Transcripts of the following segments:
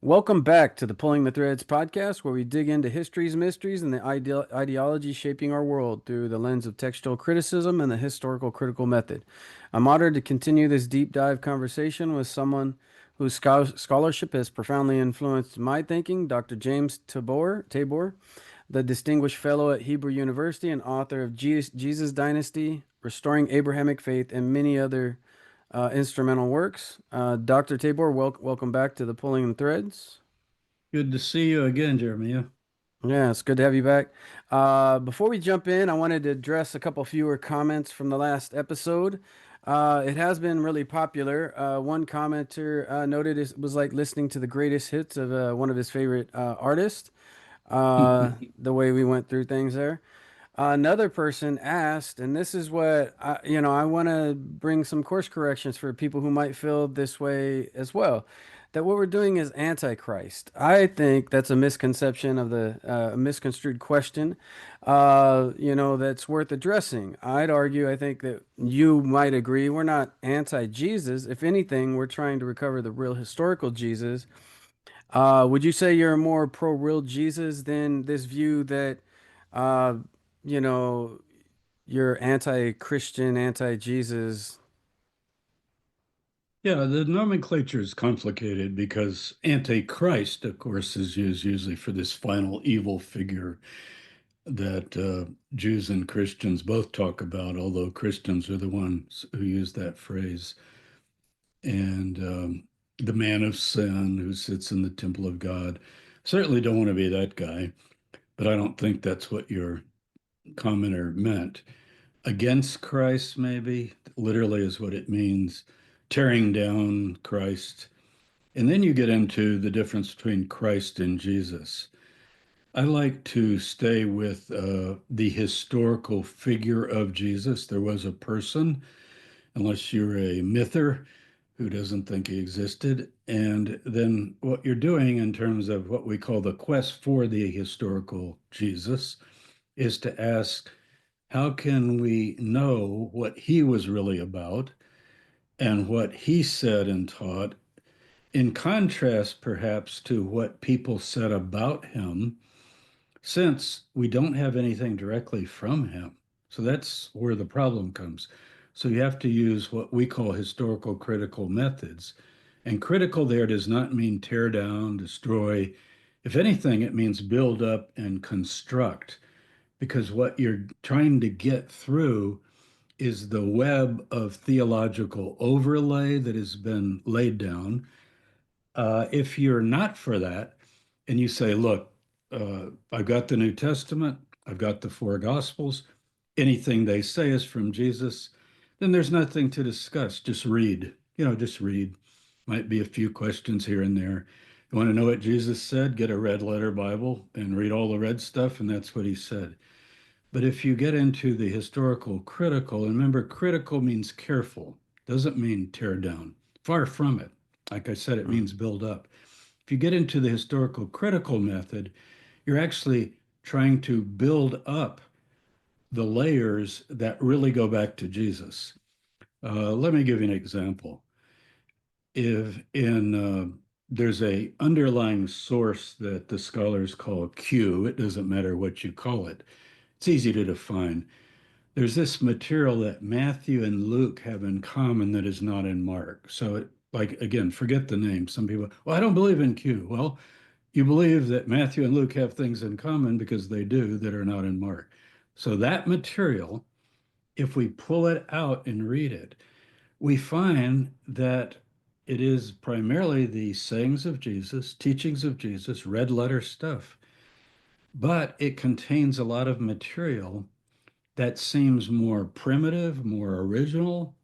Welcome back to the Pulling the Threads podcast, where we dig into history's mysteries and the ideology shaping our world through the lens of textual criticism and the historical critical method. I'm honored to continue this deep dive conversation with someone whose scholarship has profoundly influenced my thinking, Dr. James Tabor, the distinguished fellow at Hebrew University and author of Jesus Dynasty, Restoring Abrahamic Faith, and many other instrumental works. Dr. Tabor, welcome back to the Pulling the Threads. Good to see you again, Jeremiah. Yeah, it's good to have you back. Before we jump in, I wanted to address a couple fewer comments from the last episode. It has been really popular. One commenter noted it was like listening to the greatest hits of one of his favorite artists, the way we went through things there. Another person asked, and this is what I want to bring some course corrections for people who might feel this way as well, that what we're doing is antichrist. I think that's a misconception of the misconstrued question, that's worth addressing. I'd argue, I think that you might agree, we're not anti-Jesus. If anything, we're trying to recover the real historical Jesus. Would you say you're more pro-real Jesus than this view that? Uh, you know, you're anti-Christian, anti-Jesus. Yeah, the nomenclature is complicated because Antichrist, of course, is used usually for this final evil figure that Jews and Christians both talk about, although Christians are the ones who use that phrase. And the man of sin who sits in the temple of God. Certainly don't want to be that guy, but I don't think that's what your commenter meant. Against Christ, maybe, literally is what it means, tearing down Christ. And then you get into the difference between Christ and Jesus. I like to stay with the historical figure of Jesus. There was a person, unless you're a myther who doesn't think he existed. And then what you're doing in terms of what we call the quest for the historical Jesus is to ask, how can we know what he was really about and what he said and taught, in contrast perhaps to what people said about him, since we don't have anything directly from him? So that's where the problem comes. So you have to use what we call historical critical methods. And critical there does not mean tear down, destroy. If anything, it means build up and construct, because what you're trying to get through is the web of theological overlay that has been laid down. If you're not for that, and you say, look, I've got the New Testament, I've got the four Gospels, anything they say is from Jesus, then there's nothing to discuss. Just read, just read. Might be a few questions here and there. You want to know what Jesus said? Get a red letter Bible and read all the red stuff, and that's what he said. But if you get into the historical critical, and remember, critical means careful, doesn't mean tear down. Far from it. Like I said, it Mm. means build up. If you get into the historical critical method, you're actually trying to build up the layers that really go back to Jesus. Let me give you an example. If in There's a underlying source that the scholars call Q. It doesn't matter what you call it. It's easy to define. There's this material that Matthew and Luke have in common that is not in Mark. So, like, again, forget the name. Some people, well, I don't believe in Q. Well, you believe that Matthew and Luke have things in common because they do that are not in Mark. So, that material, if we pull it out and read it, we find that it is primarily the sayings of Jesus, teachings of Jesus, red letter stuff, but it contains a lot of material that seems more primitive, more original.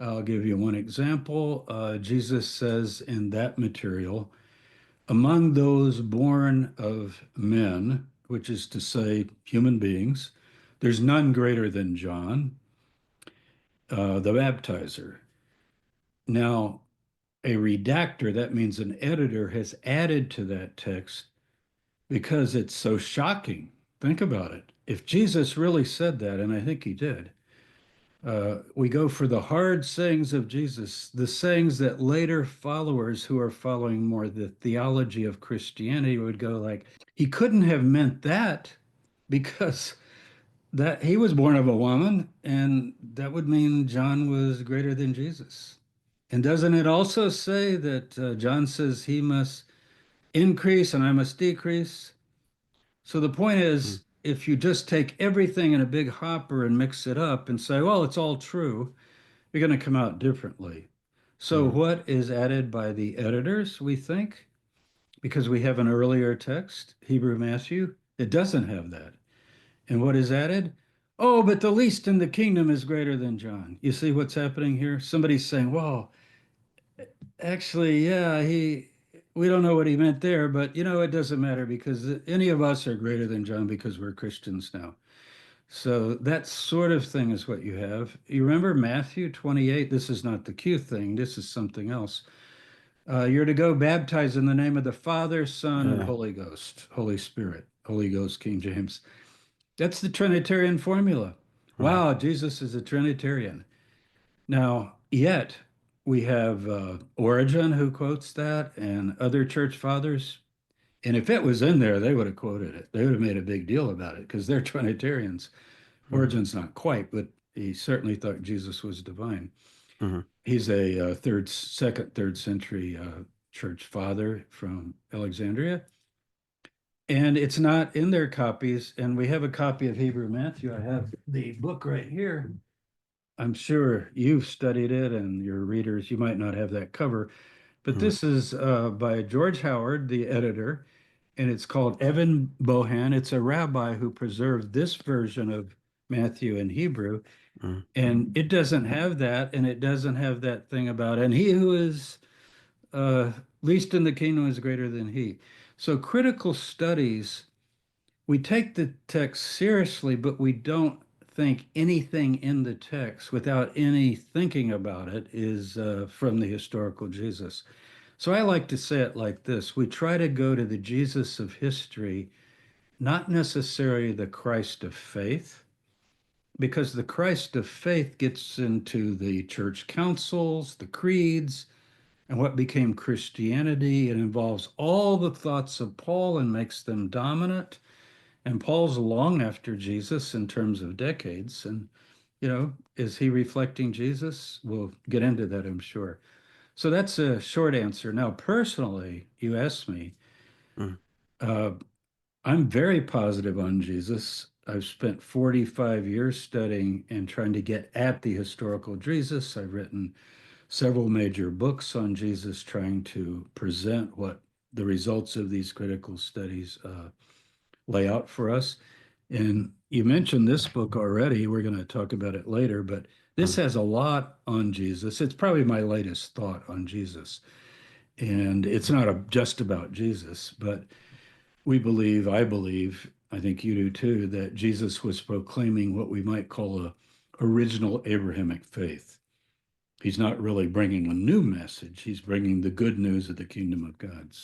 I'll give you one example. Jesus says in that material, among those born of men, which is to say, human beings, there's none greater than John, the baptizer. Now, a redactor, that means an editor, has added to that text because it's so shocking. Think about it. If Jesus really said that, and I think he did, We go for the hard sayings of Jesus, the sayings that later followers who are following more the theology of Christianity would go like, he couldn't have meant that because that he was born of a woman, and that would mean John was greater than Jesus. And doesn't it also say that John says he must increase and I must decrease? So the point Mm, is, if you just take everything in a big hopper and mix it up and say, well, it's all true, you're going to come out differently. So, mm, what is added by the editors, we think, because we have an earlier text, Hebrew Matthew, it doesn't have that. And what is added? Oh, but the least in the kingdom is greater than John. You see what's happening here? Somebody's saying, well, actually, yeah, we don't know what he meant there, but it doesn't matter because any of us are greater than John because we're Christians now. So that sort of thing is what you have. You remember Matthew 28? This is not the Q thing, this is something else. You're to go baptize in the name of the Father, Son, and yeah. Holy Ghost, Holy Spirit, Holy Ghost, King James. That's the Trinitarian formula. Mhm, Wow, Jesus is a Trinitarian. Now, yet we have Origen who quotes that and other church fathers. And if it was in there, they would have quoted it. They would have made a big deal about it because they're Trinitarians. mhm, Origen's not quite, but he certainly thought Jesus was divine. mhm, He's a second, third century church father from Alexandria. And it's not in their copies. And we have a copy of Hebrew Matthew. I have the book right here. I'm sure you've studied it and your readers, you might not have that cover, but mhm, this is by George Howard, the editor, and it's called Evan Bohan. It's a rabbi who preserved this version of Matthew in Hebrew, mhm, and it doesn't have that, and it doesn't have that thing about, and he who is least in the kingdom is greater than he. So critical studies, we take the text seriously, but we don't think anything in the text without any thinking about it is from the historical Jesus. So I like to say it like this: we try to go to the Jesus of history, not necessarily the Christ of faith, because the Christ of faith gets into the church councils, the creeds, and what became Christianity. It involves all the thoughts of Paul and makes them dominant. And Paul's long after Jesus in terms of decades. And, is he reflecting Jesus? We'll get into that, I'm sure. So that's a short answer. Now, personally, you asked me, mhm, uh, I'm very positive on Jesus. I've spent 45 years studying and trying to get at the historical Jesus. I've written several major books on Jesus, trying to present what the results of these critical studies lay out for us. And you mentioned this book already. We're going to talk about it later, but this mhm, has a lot on Jesus. It's probably my latest thought on Jesus. And it's not just about Jesus, but I believe, I think you do too, that Jesus was proclaiming what we might call a original Abrahamic faith. He's not really bringing a new message. He's bringing the good news of the kingdom of God.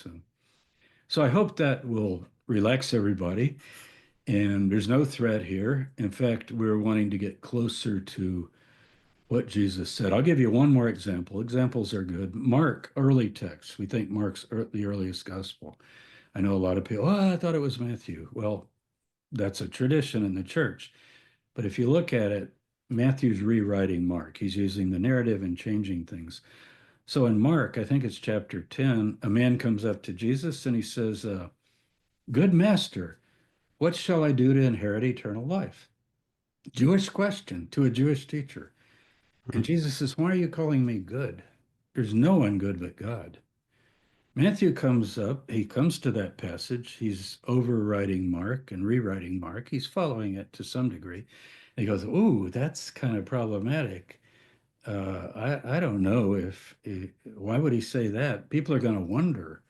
So I hope that will relax everybody. And there's no threat here. In fact, we're wanting to get closer to what Jesus said. I'll give you one more example. Examples are good. Mark, early text. We think Mark's the earliest gospel. I know a lot of people, oh, I thought it was Matthew. Well, that's a tradition in the church. But if you look at it, Matthew's rewriting Mark. He's using the narrative and changing things. So in Mark, I think it's chapter 10, a man comes up to Jesus and he says, good master, what shall I do to inherit eternal life? Jewish question to a Jewish teacher. And mhm, Jesus says, why are you calling me good? There's no one good but God. Matthew comes up, he comes to that passage. He's overwriting Mark and rewriting Mark. He's following it to some degree. And he goes, ooh, that's kind of problematic. I don't know why would he say that? People are going to wonder.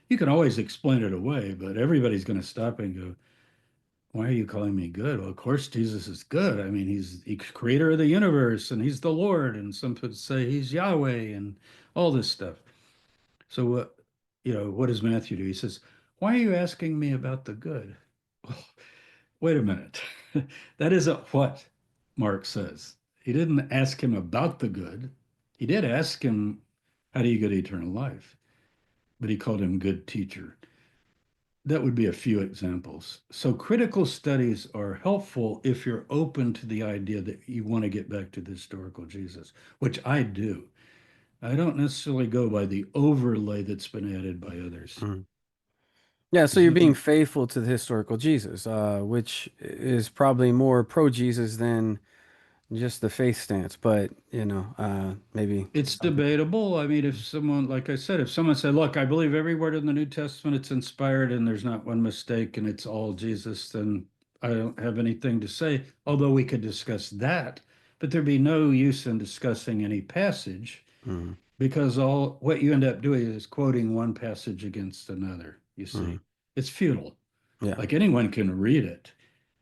You can always explain it away, but everybody's going to stop and go, why are you calling me good? Well, of course, Jesus is good. I mean, he's the creator of the universe and he's the Lord. And some people say he's Yahweh and all this stuff. So what does Matthew do? He says, why are you asking me about the good? Well, wait a minute. That isn't what Mark says. He didn't ask him about the good. He did ask him, how do you get eternal life? But he called him good teacher. That would be a few examples. So critical studies are helpful if you're open to the idea that you want to get back to the historical Jesus, which I do. I don't necessarily go by the overlay that's been added by others. Mhm. Yeah, so Is you're it being faithful to the historical Jesus, which is probably more pro Jesus than just the faith stance. But maybe It's some people. debatable. I mean, if someone, like I said, if someone said, look, I believe every word in the New Testament, it's inspired and there's not one mistake and it's all Jesus, then I don't have anything to say, although we could discuss that. But there'd be no use in discussing any passage Mhm, because all what you end up doing is quoting one passage against another, you mhm. see. It's futile. Yeah, Like anyone can read it,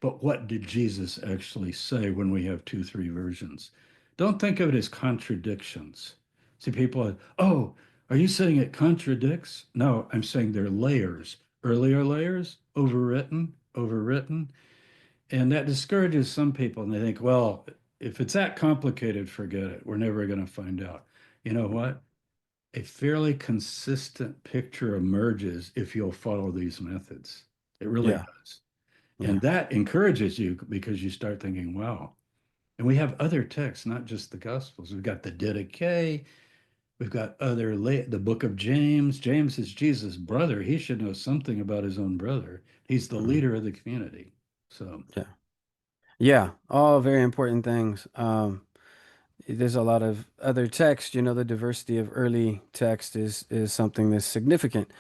but what did Jesus actually say when we have two, three versions? Don't think of it as contradictions. See, people are, oh, are you saying it contradicts? No, I'm saying they're layers, earlier layers, overwritten, overwritten. And that discourages some people. And they think, well, if it's that complicated, forget it. We're never going to find out. You know what? A fairly consistent picture emerges if you'll follow these methods. It really yeah, does. yeah. And that encourages you because you start thinking, wow. And we have other texts, not just the Gospels. We've got the Didache. We've got the book of James. James is Jesus' brother. He should know something about his own brother. He's the Mhm. leader of the community. So, Yeah. Yeah, all very important things. There's a lot of other text, the diversity of early text is something that's significant.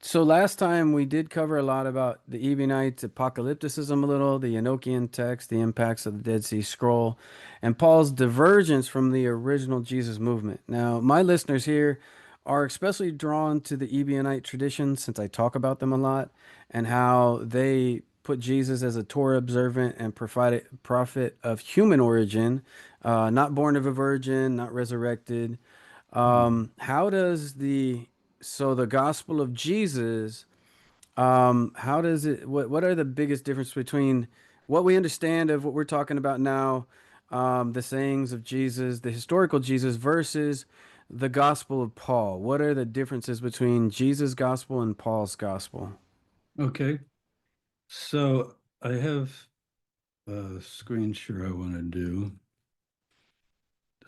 So last time we did cover a lot about the Ebionites, apocalypticism a little, the Enochian text, the impacts of the Dead Sea Scroll, and Paul's divergence from the original Jesus movement. Now, my listeners here are especially drawn to the Ebionite tradition since I talk about them a lot and how they put Jesus as a Torah observant and prophet of human origin, not born of a virgin, not resurrected. How does the gospel of Jesus, how does it, what are the biggest difference between what we understand of what we're talking about now, the sayings of Jesus, the historical Jesus versus the gospel of Paul? What are the differences between Jesus' gospel and Paul's gospel? okay. So I have a screen share I want to do.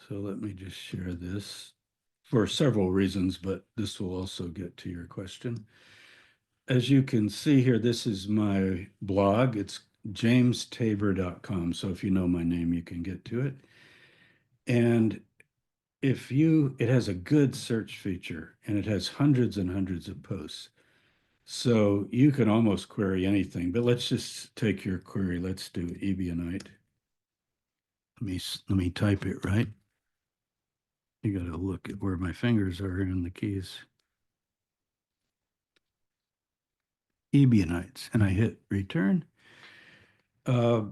So let me just share this for several reasons, but this will also get to your question. As you can see here, this is my blog. It's jamestabor.com. So if you know my name, you can get to it. And it has a good search feature and it has hundreds and hundreds of posts. So you can almost query anything, but let's just take your query. Let's do Ebionite. Let me type it right. You got to look at where my fingers are in the keys. Ebionites, and I hit return. Uh,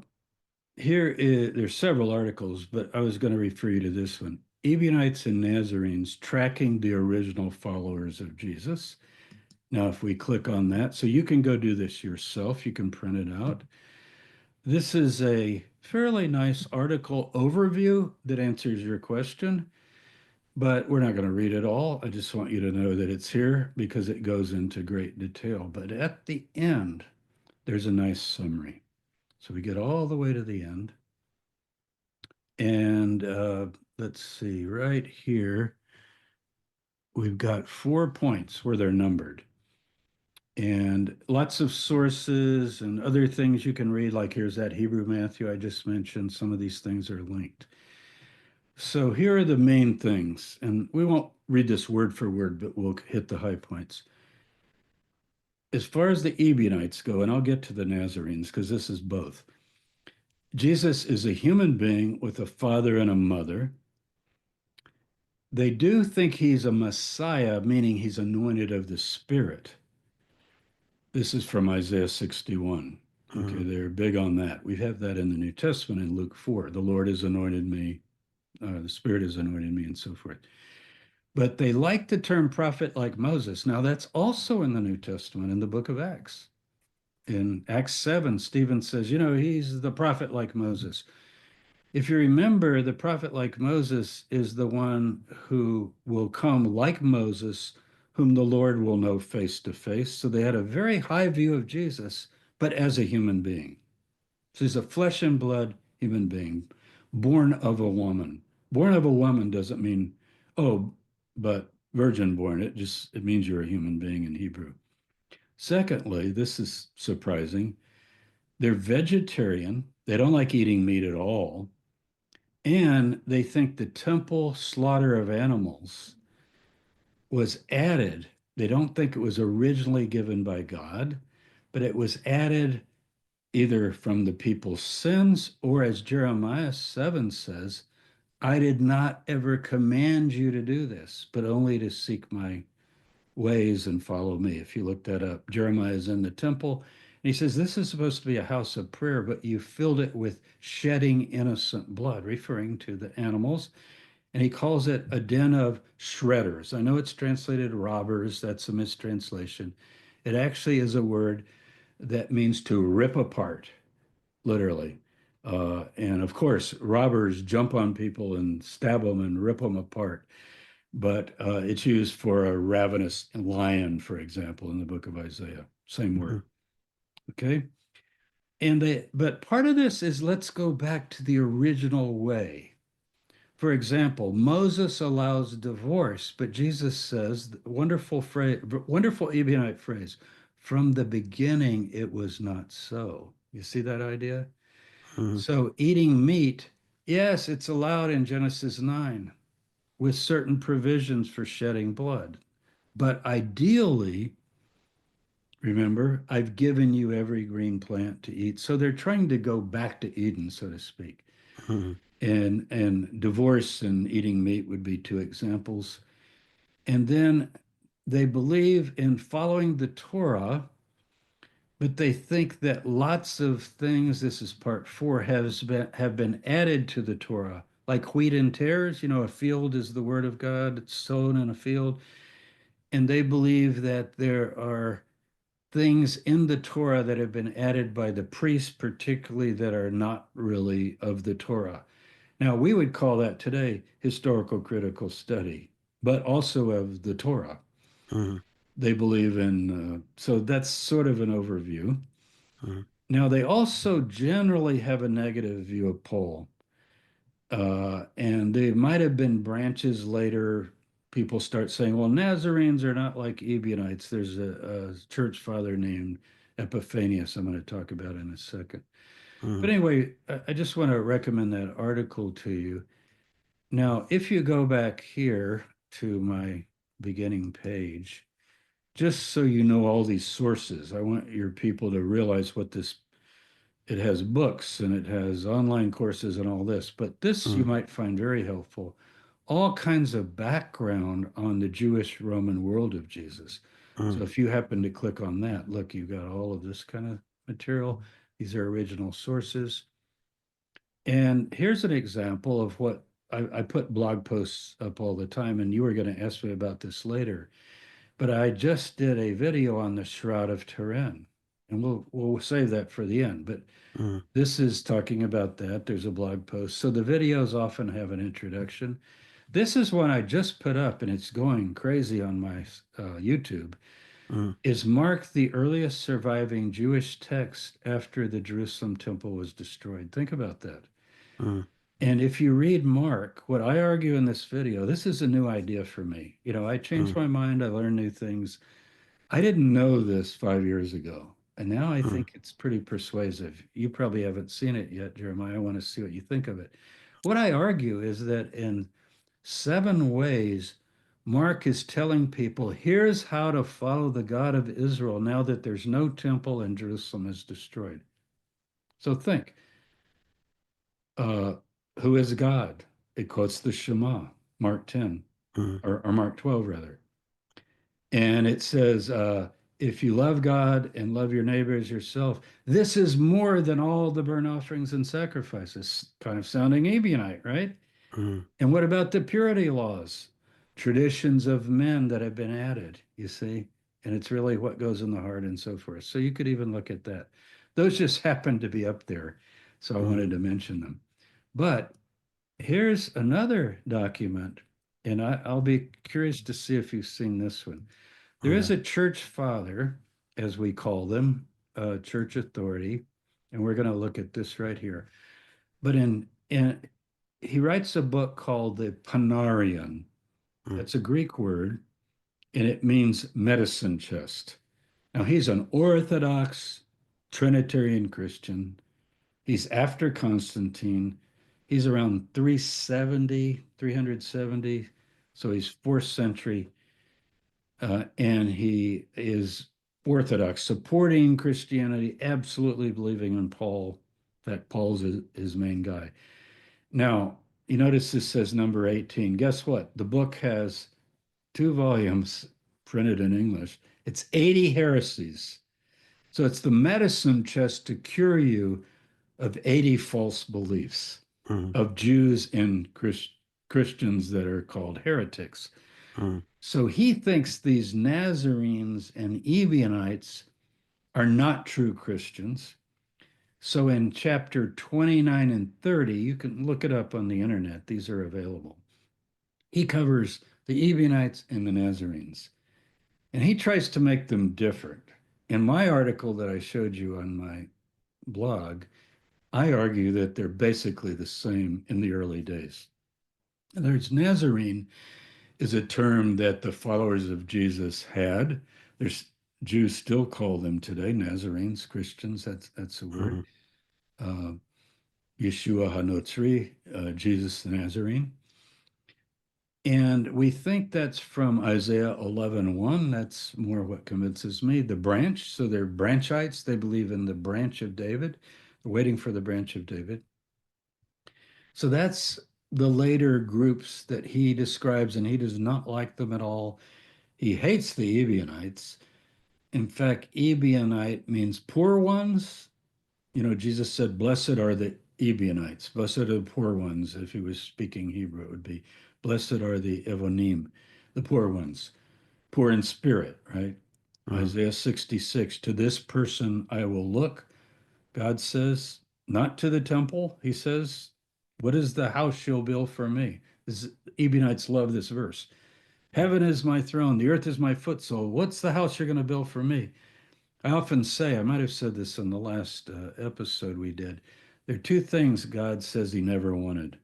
there's several articles, but I was going to refer you to this one. Ebionites and Nazarenes tracking the original followers of Jesus. Now, if we click on that, so you can go do this yourself, you can print it out. This is a fairly nice article overview that answers your question, but we're not going to read it all. I just want you to know that it's here because it goes into great detail. But at the end, there's a nice summary. So we get all the way to the end. And let's see, right here, we've got 4 points where they're numbered. And lots of sources and other things you can read, like here's that Hebrew Matthew I just mentioned. Some of these things are linked. So here are the main things, and we won't read this word for word, but we'll hit the high points. As far as the Ebionites go, and I'll get to the Nazarenes because this is both. Jesus is a human being with a father and a mother. They do think he's a Messiah, meaning he's anointed of the Spirit. This is from Isaiah 61. Okay, Mhm. they're big on that. We have that in the New Testament in Luke 4. The Lord has anointed me, the Spirit has anointed me, and so forth. But they like the term prophet like Moses. Now, that's also in the New Testament in the book of Acts. In Acts 7, Stephen says, he's the prophet like Moses. If you remember, the prophet like Moses is the one who will come like Moses, whom the Lord will know face to face. So they had a very high view of Jesus, but as a human being. So he's a flesh and blood human being, born of a woman. Born of a woman doesn't mean, oh, but virgin born. It means you're a human being in Hebrew. Secondly, this is surprising. They're vegetarian. They don't like eating meat at all. And they think the temple slaughter of animals was added. They don't think it was originally given by God, but it was added either from the people's sins or, as Jeremiah 7 says, I did not ever command you to do this, but only to seek my ways and follow me. If you look that up, Jeremiah is in the temple. And he says, this is supposed to be a house of prayer, but you filled it with shedding innocent blood, referring to the animals. And he calls it a den of shredders. I know it's translated robbers. That's a mistranslation. It actually is a word that means to rip apart, literally. And of course, robbers jump on people and stab them and rip them apart. But it's used for a ravenous lion, for example, in the book of Isaiah. Same Mhm. word. Okay. But part of this is let's go back to the original way. For example, Moses allows divorce, but Jesus says, wonderful phrase, wonderful Ebionite phrase, from the beginning it was not so. You see that idea? Mhm. So eating meat, yes, it's allowed in Genesis 9 with certain provisions for shedding blood. But ideally, remember, I've given you every green plant to eat. So they're trying to go back to Eden, so to speak. Mhm. And divorce and eating meat would be two examples. And then they believe in following the Torah, but they think that lots of things, this is part four, have been added to the Torah, like wheat and tares. You know, a field is the word of God, it's sown in a field. And they believe that there are things in the Torah that have been added by the priests, particularly that are not really of the Torah. Now, we would call that today historical critical study, but also of the Torah. Mhm. They believe in, so that's sort of an overview. Mhm. Now, they also generally have a negative view of Paul. And they might have been branches later. People start saying, well, Nazarenes are not like Ebionites. There's a church father named Epiphanius, I'm going to talk about in a second. But Mhm. anyway, I just want to recommend that article to you. Now, if you go back here to my beginning page, just so you know all these sources, I want your people to realize what this, it has books and it has online courses and all this, but this you Mhm. might find very helpful. All kinds of background on the Jewish Roman world of Jesus. So Mhm. if you happen to click on that, look, you've got all of this kind of material. These are original sources. And here's an example of what I put blog posts up all the time, and you were going to ask me about this later. But I just did a video on the Shroud of Turin, and we'll save that for the end. But Mhm. this is talking about that. There's a blog post. So the videos often have an introduction. This is one I just put up, and it's going crazy on my YouTube. Mhm. Is Mark the earliest surviving Jewish text after the Jerusalem temple was destroyed? Think about that. Mhm. And if you read Mark, what I argue in this video, this is a new idea for me. You know, I changed Mhm. my mind, I learned new things. I didn't know this 5 years ago. And now I Mhm. think it's pretty persuasive. You probably haven't seen it yet, Jeremiah. I want to see what you think of it. What I argue is that in 7 ways, Mark is telling people here's how to follow the God of Israel now that there's no temple and Jerusalem is destroyed. So think, uh, who is God? It quotes the Shema, Mark 10, Mhm. or Mark 12, rather. And it says, if you love God and love your neighbor as yourself, this is more than all the burnt offerings and sacrifices. Kind of sounding Ebionite, right? Mhm. And what about the purity laws? Traditions of men that have been added, you see? And it's really what goes in the heart and so forth. So you could even look at that. Those just happen to be up there. So I Mhm. wanted to mention them. But here's another document, and I'll be curious to see if you've seen this one. There is Okay. a church father, as we call them, a church authority, and we're going to look at this right here. But in he writes a book called the Panarion. Mm, That's a Greek word, and it means medicine chest. Now he's an Orthodox Trinitarian Christian. He's after Constantine. He's around 370, 370. So he's fourth century. And he is Orthodox, supporting Christianity, absolutely believing in Paul, that Paul's his main guy. Now, you notice this says number 18. Guess what? The book has 2 volumes printed in English. It's 80 heresies. So it's the medicine chest to cure you of 80 false beliefs mm, of Jews and Christians that are called heretics. mm, So he thinks these Nazarenes and Ebionites are not true Christians. So in chapter 29 and 30, you can look it up on the internet, these are available. He covers the Ebionites and the Nazarenes, and he tries to make them different. In my article that I showed you on my blog, I argue that they're basically the same in the early days. There's Nazarene is a term that the followers of Jesus had. There's Jews still call them today Nazarenes, Christians. That's a word. mm. Uh, Yeshua HaNotzri, Jesus the Nazarene. And we think that's from Isaiah 11:1. That's more what convinces me. The branch, so they're branchites. They believe in the branch of David. They're waiting for the branch of David. So that's the later groups that he describes, and he does not like them at all. He hates the Ebionites. In fact, Ebionite means poor ones. You know, Jesus said, Blessed are the Ebionites, blessed are the poor ones. If he was speaking Hebrew, it would be, Blessed are the Evonim, the poor ones, poor in spirit, right? Mm, Isaiah 66, to this person I will look. God says, not to the temple. He says, what is the house you'll build for me? This, Ebionites love this verse. Heaven is my throne, the earth is my footstool. What's the house you're going to build for me? I often say, I might have said this in the last episode we did. There are two things God says he never wanted.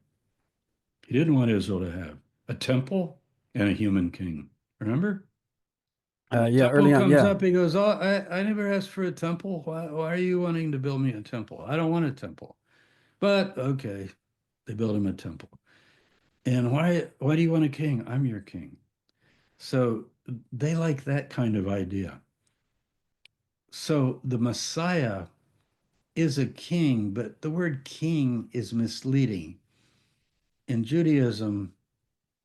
He didn't want Israel to have a temple and a human king. Remember? When the yeah, temple early on, comes yeah. up, he goes, Oh, I never asked for a temple. Why are you wanting to build me a temple? I don't want a temple. But okay, they built him a temple. And why do you want a king? I'm your king. So they like that kind of idea. So the Messiah is a king, but the word king is misleading. In Judaism,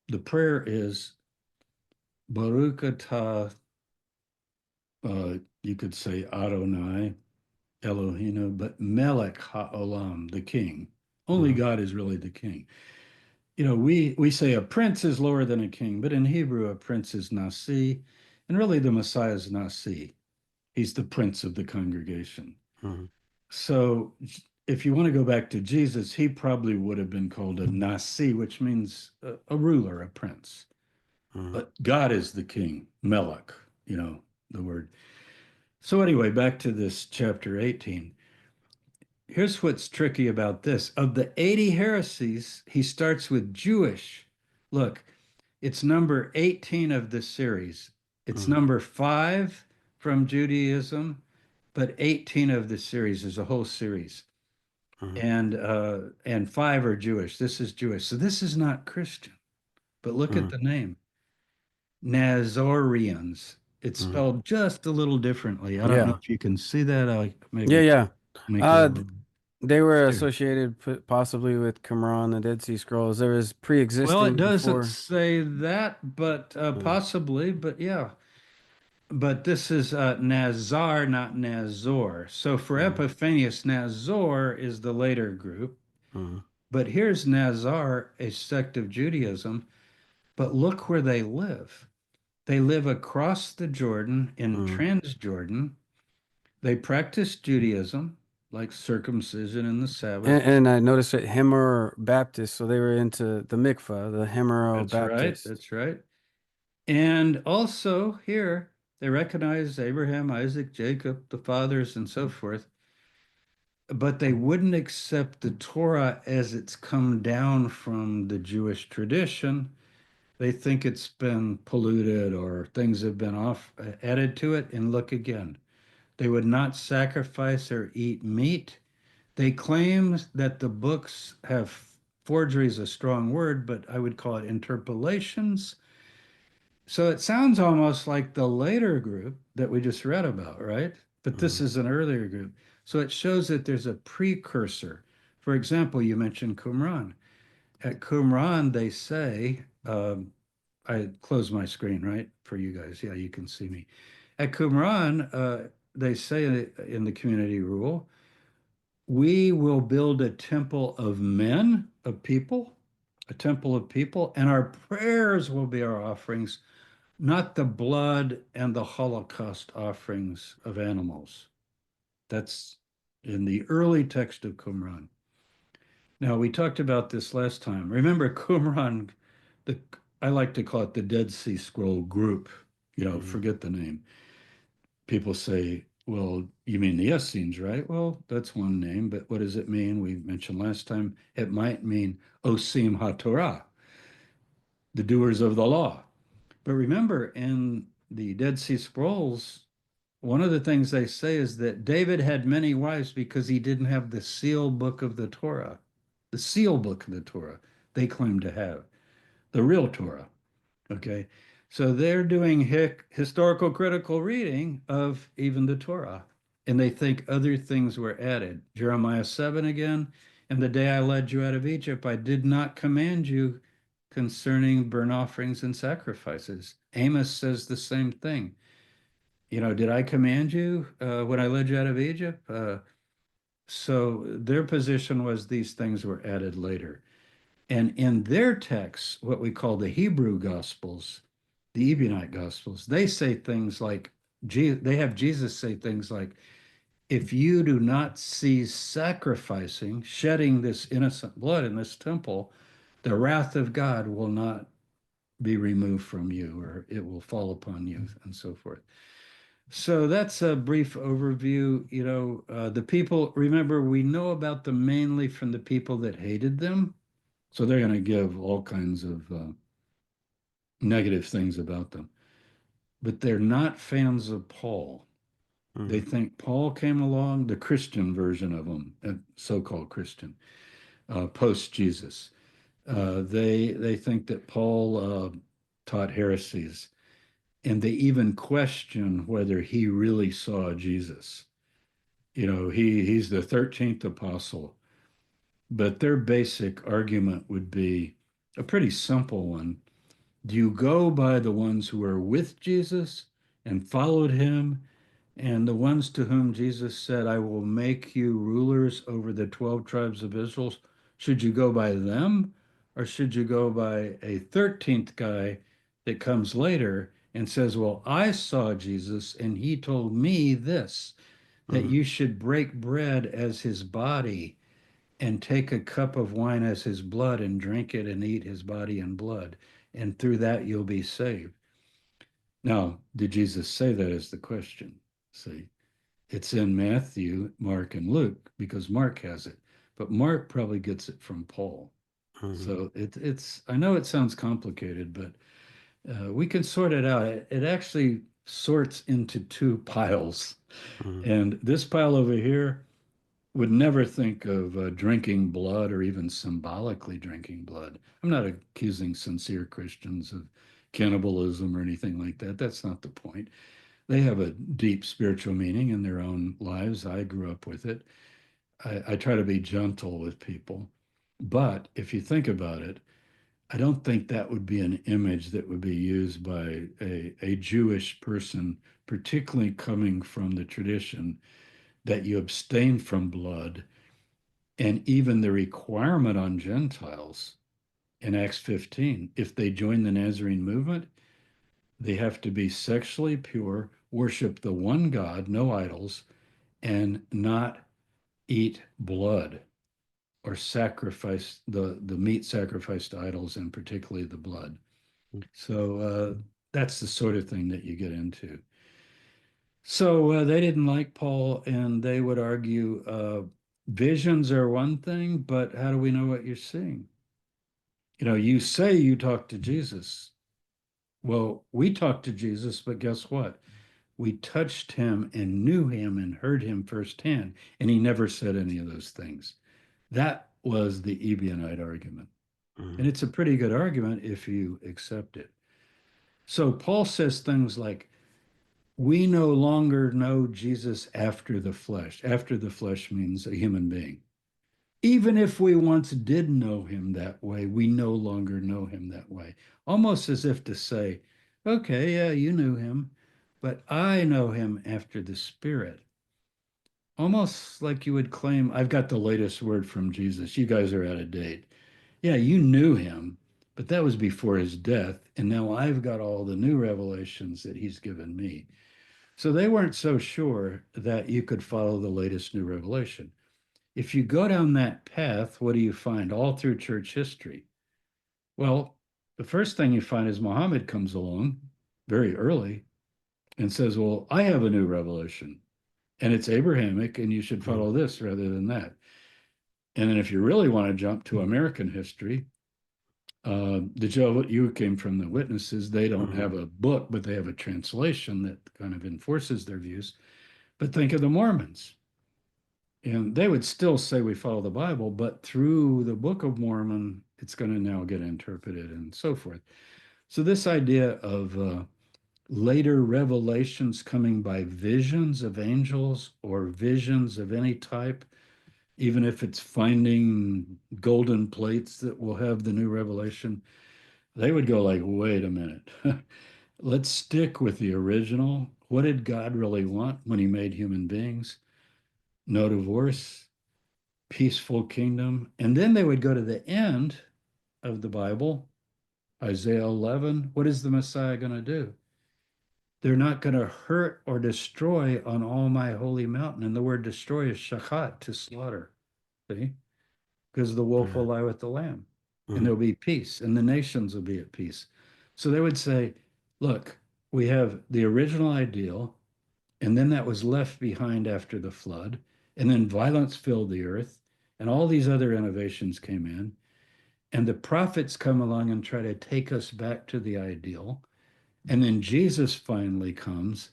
the prayer is Baruch atah, you could say Adonai, Eloheinu, but Melech HaOlam, the king. Only Mm, God is really the king. You know, we say a prince is lower than a king, but in Hebrew, a prince is Nasi, and really the Messiah is Nasi. He's the prince of the congregation. mm, So if you want to go back to Jesus, he probably would have been called a Nasi, which means a ruler, a prince. mm, But God is the king, Melech, you know, the word. So anyway, back to this chapter 18. Here's what's tricky about this. Of the 80 heresies, he starts with Jewish. Look, it's number 18 of the series. It's mm, number 5 from Judaism, but 18 of the series is a whole series. mm, And 5 are Jewish. This is Jewish. So this is not Christian. But look at mm, the name. Nazoreans. It's mm. spelled just a little differently. I don't know Yeah. if you can see that. I Yeah, maybe yeah. make it a Uh, little they were clear. associated possibly with Qumran, the Dead Sea Scrolls. There was Well, it pre-existing doesn't before. say that, but Mm, possibly, but yeah. But this is Nazar, not Nazor. So for mm, Epiphanius, Nazor is the later group. mm, But here's Nazar, a sect of Judaism. But look where they live. They live across the Jordan in mm, Transjordan. They practice Judaism. like circumcision and the And, Sabbath. and I noticed that Hemmer Baptist, so they were into the mikvah, the Hemero That's right. Baptist. That's right. And also here, they recognize Abraham, Isaac, Jacob, the fathers, and so forth, but they wouldn't accept the Torah as it's come down from the Jewish tradition. They think it's been polluted or things have been off added to it. And look again, they would not sacrifice or eat meat. They claim that the books have forgery is a strong word, but I would call it interpolations. So it sounds almost like the later group that we just read about, right? But this Mhm. is an earlier group. So it shows that there's a precursor. For example, you mentioned Qumran. At Qumran, they say, I close my screen, right? For you guys. Yeah, you can see me. At Qumran, they say in the community rule, we will build a temple of men, of people, a temple of people, and our prayers will be our offerings, not the blood and the Holocaust offerings of animals. That's in the early text of Qumran. Now, we talked about this last time. Remember, Qumran, the I like to call it the Dead Sea Scroll group. Mhm. Forget the name. People say, well, you mean the Essenes, right? Well, that's one name, but what does it mean? We mentioned last time it might mean Osim HaTorah, the doers of the law. But remember, in the Dead Sea Scrolls, one of the things they say is that David had many wives because he didn't have the seal book of the Torah, the seal book of the Torah they claim to have, the real Torah. Okay. So they're doing historical critical reading of even the Torah, and they think other things were added. Jeremiah 7 again, and the day I led you out of Egypt, I did not command you concerning burnt offerings and sacrifices. Amos says the same thing. Did I command you when I led you out of Egypt? So their position was these things were added later. And in their texts, what we call the Hebrew Gospels, the Ebionite Gospels, they say things like, they have Jesus say things like, if you do not cease sacrificing, shedding this innocent blood in this temple, the wrath of God will not be removed from you, or it will fall upon you, and so forth. So that's a brief overview. The people, remember, we know about them mainly from the people that hated them. So they're going to give all kinds of negative things about them. But they're not fans of Paul. They Mhm. think Paul came along, the Christian version of them, so-called Christian, post Jesus. Mhm. They think that Paul taught heresies, and they even question whether he really saw Jesus. He's the 13th apostle, but their basic argument would be a pretty simple one. Do you go by the ones who are with Jesus and followed him, and the ones to whom Jesus said, I will make you rulers over the 12 tribes of Israel? Should you go by them, or should you go by a 13th guy that comes later and says, well, I saw Jesus and he told me this, that Mhm. you should break bread as his body and take a cup of wine as his blood and drink it and eat his body and blood. And through that, you'll be saved. Now, did Jesus say that is the question? See, it's in Matthew, Mark, and Luke because Mark has it, but Mark probably gets it from Paul. Mhm. So I know it sounds complicated, but we can sort it out. It actually sorts into two piles. Mhm. And this pile over here would never think of drinking blood or even symbolically drinking blood. I'm not accusing sincere Christians of cannibalism or anything like that. That's not the point. They have a deep spiritual meaning in their own lives. I grew up with it. I try to be gentle with people. But if you think about it, I don't think that would be an image that would be used by a Jewish person, particularly coming from the tradition that you abstain from blood, and even the requirement on Gentiles in Acts 15, if they join the Nazarene movement, they have to be sexually pure, worship the one God, no idols, and not eat blood or sacrifice the meat sacrificed to idols, and particularly the blood. So that's the sort of thing that you get into. So they didn't like Paul, and they would argue visions are one thing, but how do we know what you're seeing? You know, you say you talk to Jesus. Well, we talked to Jesus, but guess what? We touched him and knew him and heard him firsthand, and he never said any of those things. That was the Ebionite argument. Mhm. And it's a pretty good argument if you accept it. So Paul says things like, we no longer know Jesus after the flesh. After the flesh means a human being. Even if we once did know him that way, we no longer know him that way. Almost as if to say, okay, yeah, you knew him, but I know him after the Spirit. Almost like you would claim, I've got the latest word from Jesus. You guys are out of date. Yeah, you knew him, but that was before his death. And now I've got all the new revelations that he's given me. So they weren't so sure that you could follow the latest new revelation. If you go down that path, what do you find all through church history? Well, the first thing you find is Muhammad comes along very early and says, well, I have a new revelation and it's Abrahamic and you should Mhm. follow this rather than that. And then if you really want to jump to American history, the Jehovah, you came from the Witnesses. They don't Mhm. have a book, but they have a translation that kind of enforces their views. But think of the Mormons. And they would still say we follow the Bible, but through the Book of Mormon, it's going to now get interpreted and so forth. So, this idea of later revelations coming by visions of angels or visions of any type, even if it's finding golden plates that will have the new revelation, they would go like, wait a minute. Let's stick with the original. What did God really want when he made human beings? No divorce, peaceful kingdom. And then they would go to the end of the Bible, Isaiah 11. What is the Messiah going to do? They're not going to hurt or destroy on all my holy mountain. And the word destroy is shakat, to slaughter. See? Because the wolf will Mhm. lie with the lamb and Mhm. there'll be peace and the nations will be at peace. So they would say, look, we have the original ideal, and then that was left behind after the flood, and then violence filled the earth, and all these other innovations came in, and the prophets come along and try to take us back to the ideal, and then Jesus finally comes,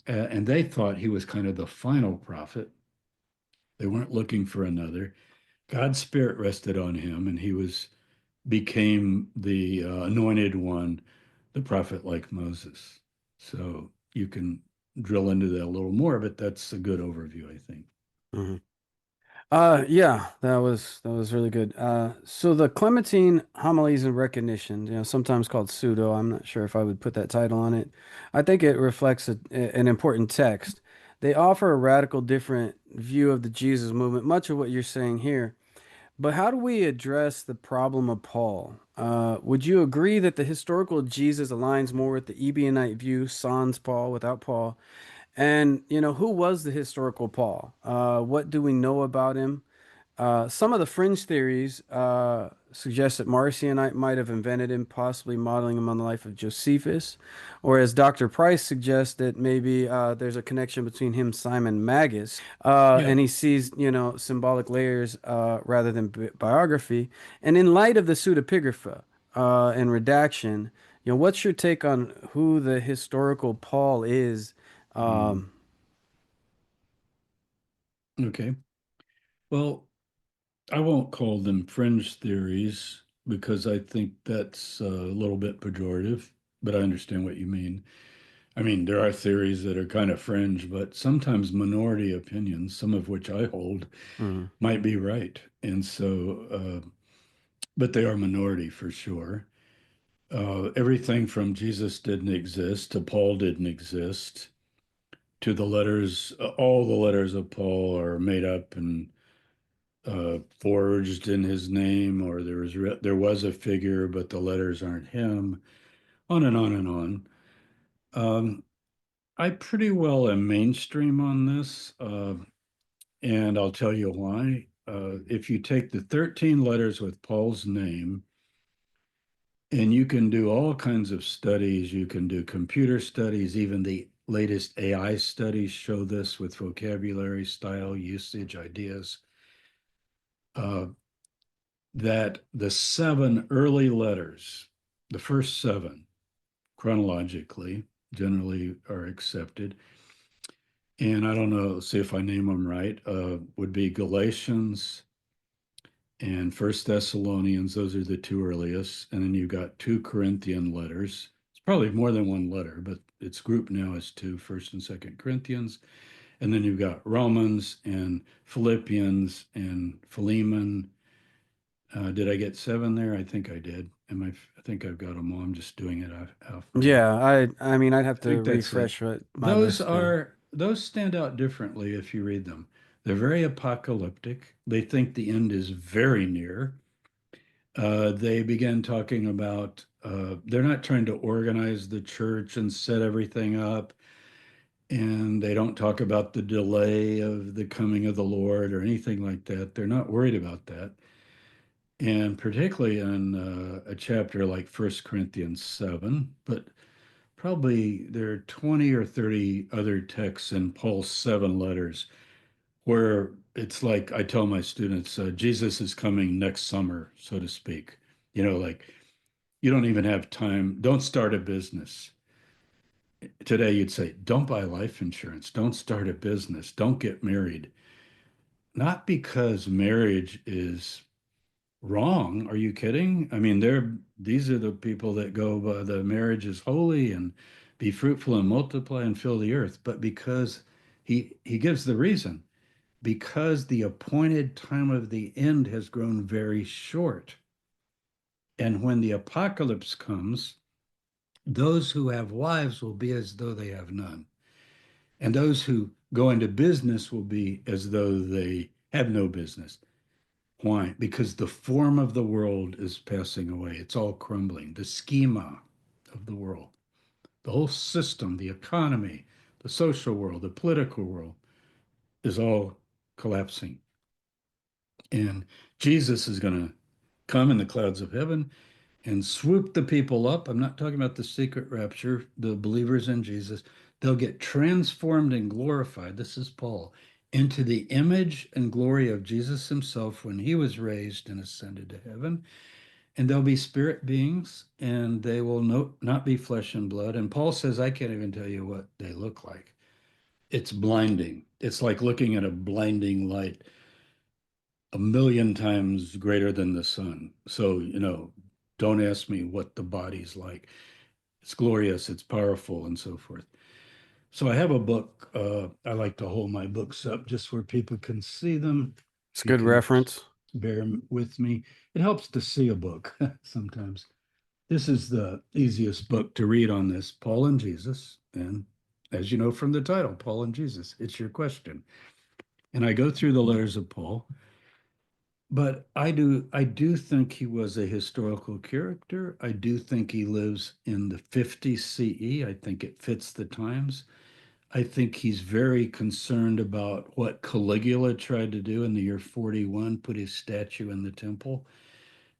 and they thought he was kind of the final prophet. They weren't looking for another. God's spirit rested on him, and he was became the anointed one, the prophet like Moses. So you can drill into that a little more, but that's a good overview, I think. Mhm. Yeah, that was really good. So the Clementine homilies and recognition, sometimes called pseudo. I'm not sure if I would put that title on it. I think it reflects an important text. They offer a radical different view of the Jesus movement, much of what you're saying here. But how do we address the problem of Paul? Would you agree that the historical Jesus aligns more with the Ebionite view, sans Paul, without Paul? And, who was the historical Paul? What do we know about him? Some of the fringe theories suggest that Marcionite might have invented him, possibly modeling him on the life of Josephus. Or as Dr. Price suggests, that maybe there's a connection between him, Simon Magus, Yeah. and he sees, symbolic layers rather than biography. And in light of the pseudepigrapha and redaction, what's your take on who the historical Paul is? Mm, Um, okay. Well, I won't call them fringe theories because I think that's a little bit pejorative, but I understand what you mean. I mean, there are theories that are kind of fringe, but sometimes minority opinions, some of which I hold, mhm, might be right. And so, but they are minority for sure. Everything from Jesus didn't exist to Paul didn't exist to the letters, all the letters of Paul are made up and forged in his name, or there was a figure, but the letters aren't him. On and on and on. Um, I pretty well am mainstream on this. And I'll tell you why. If you take the 13 letters with Paul's name, and you can do all kinds of studies, you can do computer studies, even the latest AI studies show this with vocabulary, style, usage, ideas, uh, that the seven early letters, the first seven chronologically, generally are accepted. And I don't know, see if I name them right, would be Galatians and First Thessalonians. Those are the two earliest. And then you've got two Corinthian letters. It's probably more than one letter, but it's grouped now as two, First and Second Corinthians. And then you've got Romans and Philippians and Philemon. Did I get seven there? I think I did. I think I've got them all. I'm just doing it off my head. Yeah, I mean, I'd have I to think that's it. refresh my Those list there. are those stand out differently if you read them. They're very apocalyptic. They think the end is very near. They begin talking about they're not trying to organize the church and set everything up, and they don't talk about the delay of the coming of the Lord or anything like that. They're not worried about that. And particularly in a chapter like First Corinthians 7, but probably there are 20 or 30 other texts in Paul's seven letters where it's like I tell my students, Jesus is coming next summer, so to speak. Like you don't even have time. Don't start a business. Today, you'd say, don't buy life insurance. Don't start a business. Don't get married. Not because marriage is wrong. Are you kidding? I mean, these are the people that go, the marriage is holy and be fruitful and multiply and fill the earth. But because he gives the reason, because the appointed time of the end has grown very short. And when the apocalypse comes, those who have wives will be as though they have none. And those who go into business will be as though they have no business. Why? Because the form of the world is passing away. It's all crumbling. The schema of the world, the whole system, the economy, the social world, the political world is all collapsing. And Jesus is going to come in the clouds of heaven and swoop the people up. I'm not talking about the secret rapture, the believers in Jesus. They'll get transformed and glorified. This is Paul into the image and glory of Jesus himself when he was raised and ascended to heaven. And they'll be spirit beings and they will not be flesh and blood. And Paul says, I can't even tell you what they look like. It's blinding. It's like looking at a blinding light a million times greater than the sun. So, don't ask me what the body's like. It's glorious, it's powerful, and so forth. So I have a book. I like to hold my books up just where people can see them. It's If a you good can reference. bear with me, it helps to see a book sometimes. This is the easiest book to read on this, Paul and Jesus. And as you know from the title, Paul and Jesus, it's your question. And I go through the letters of Paul. But I do think he was a historical character. I do think he lives in the 50s CE. I think it fits the times. I think he's very concerned about what Caligula tried to do in the year 41, put his statue in the temple,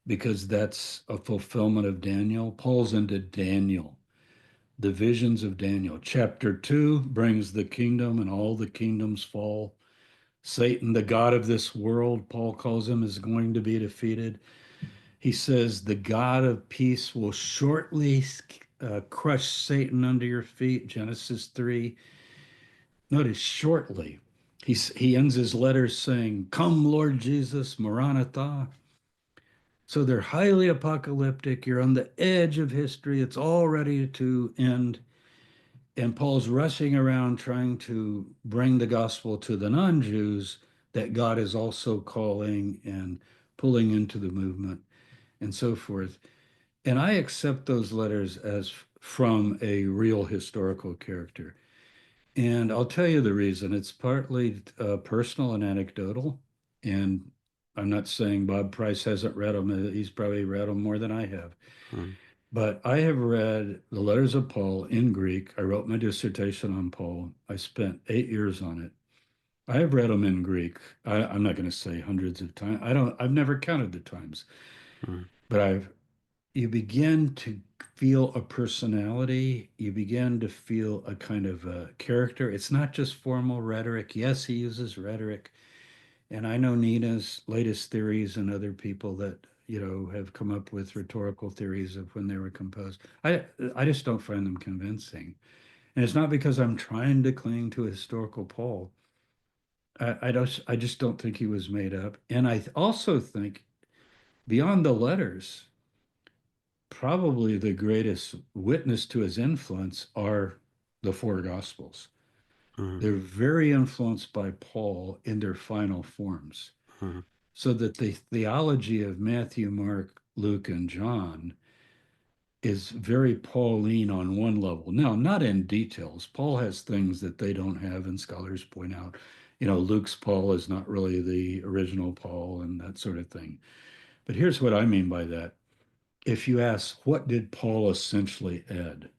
because that's a fulfillment of Daniel. Paul's into Daniel, the visions of Daniel. Chapter 2 brings the kingdom, and all the kingdoms fall. Satan, the God of this world, Paul calls him, is going to be defeated. He says, the God of peace will shortly crush Satan under your feet, Genesis 3. Notice shortly. He ends his letters saying, come, Lord Jesus, Maranatha. So they're highly apocalyptic. You're on the edge of history. It's all ready to end. And Paul's rushing around trying to bring the gospel to the non Jews that God is also calling and pulling into the movement and so forth. And I accept those letters as from a real historical character. And I'll tell you the reason. It's partly personal and anecdotal. And I'm not saying Bob Price hasn't read them. He's probably read them more than I have. Hmm. But I have read the letters of Paul in Greek. I wrote my dissertation on Paul. I spent 8 years on it. I have read them in Greek. I'm not going to say hundreds of times. I've never counted the times, Mm, but you begin to feel a personality. You begin to feel a kind of a character. It's not just formal rhetoric. Yes, he uses rhetoric. And I know Nina's latest theories and other people that, have come up with rhetorical theories of when they were composed. I just don't find them convincing. And it's not because I'm trying to cling to a historical Paul. I just don't think he was made up. And I also think beyond the letters, probably the greatest witness to his influence are the four gospels. mm, They're very influenced by Paul in their final forms. mm, So that the theology of Matthew, Mark, Luke, and John is very Pauline on one level. Now, not in details. Paul has things that they don't have, and scholars point out, Luke's Paul is not really the original Paul and that sort of thing. But here's what I mean by that. If you ask, what did Paul essentially add?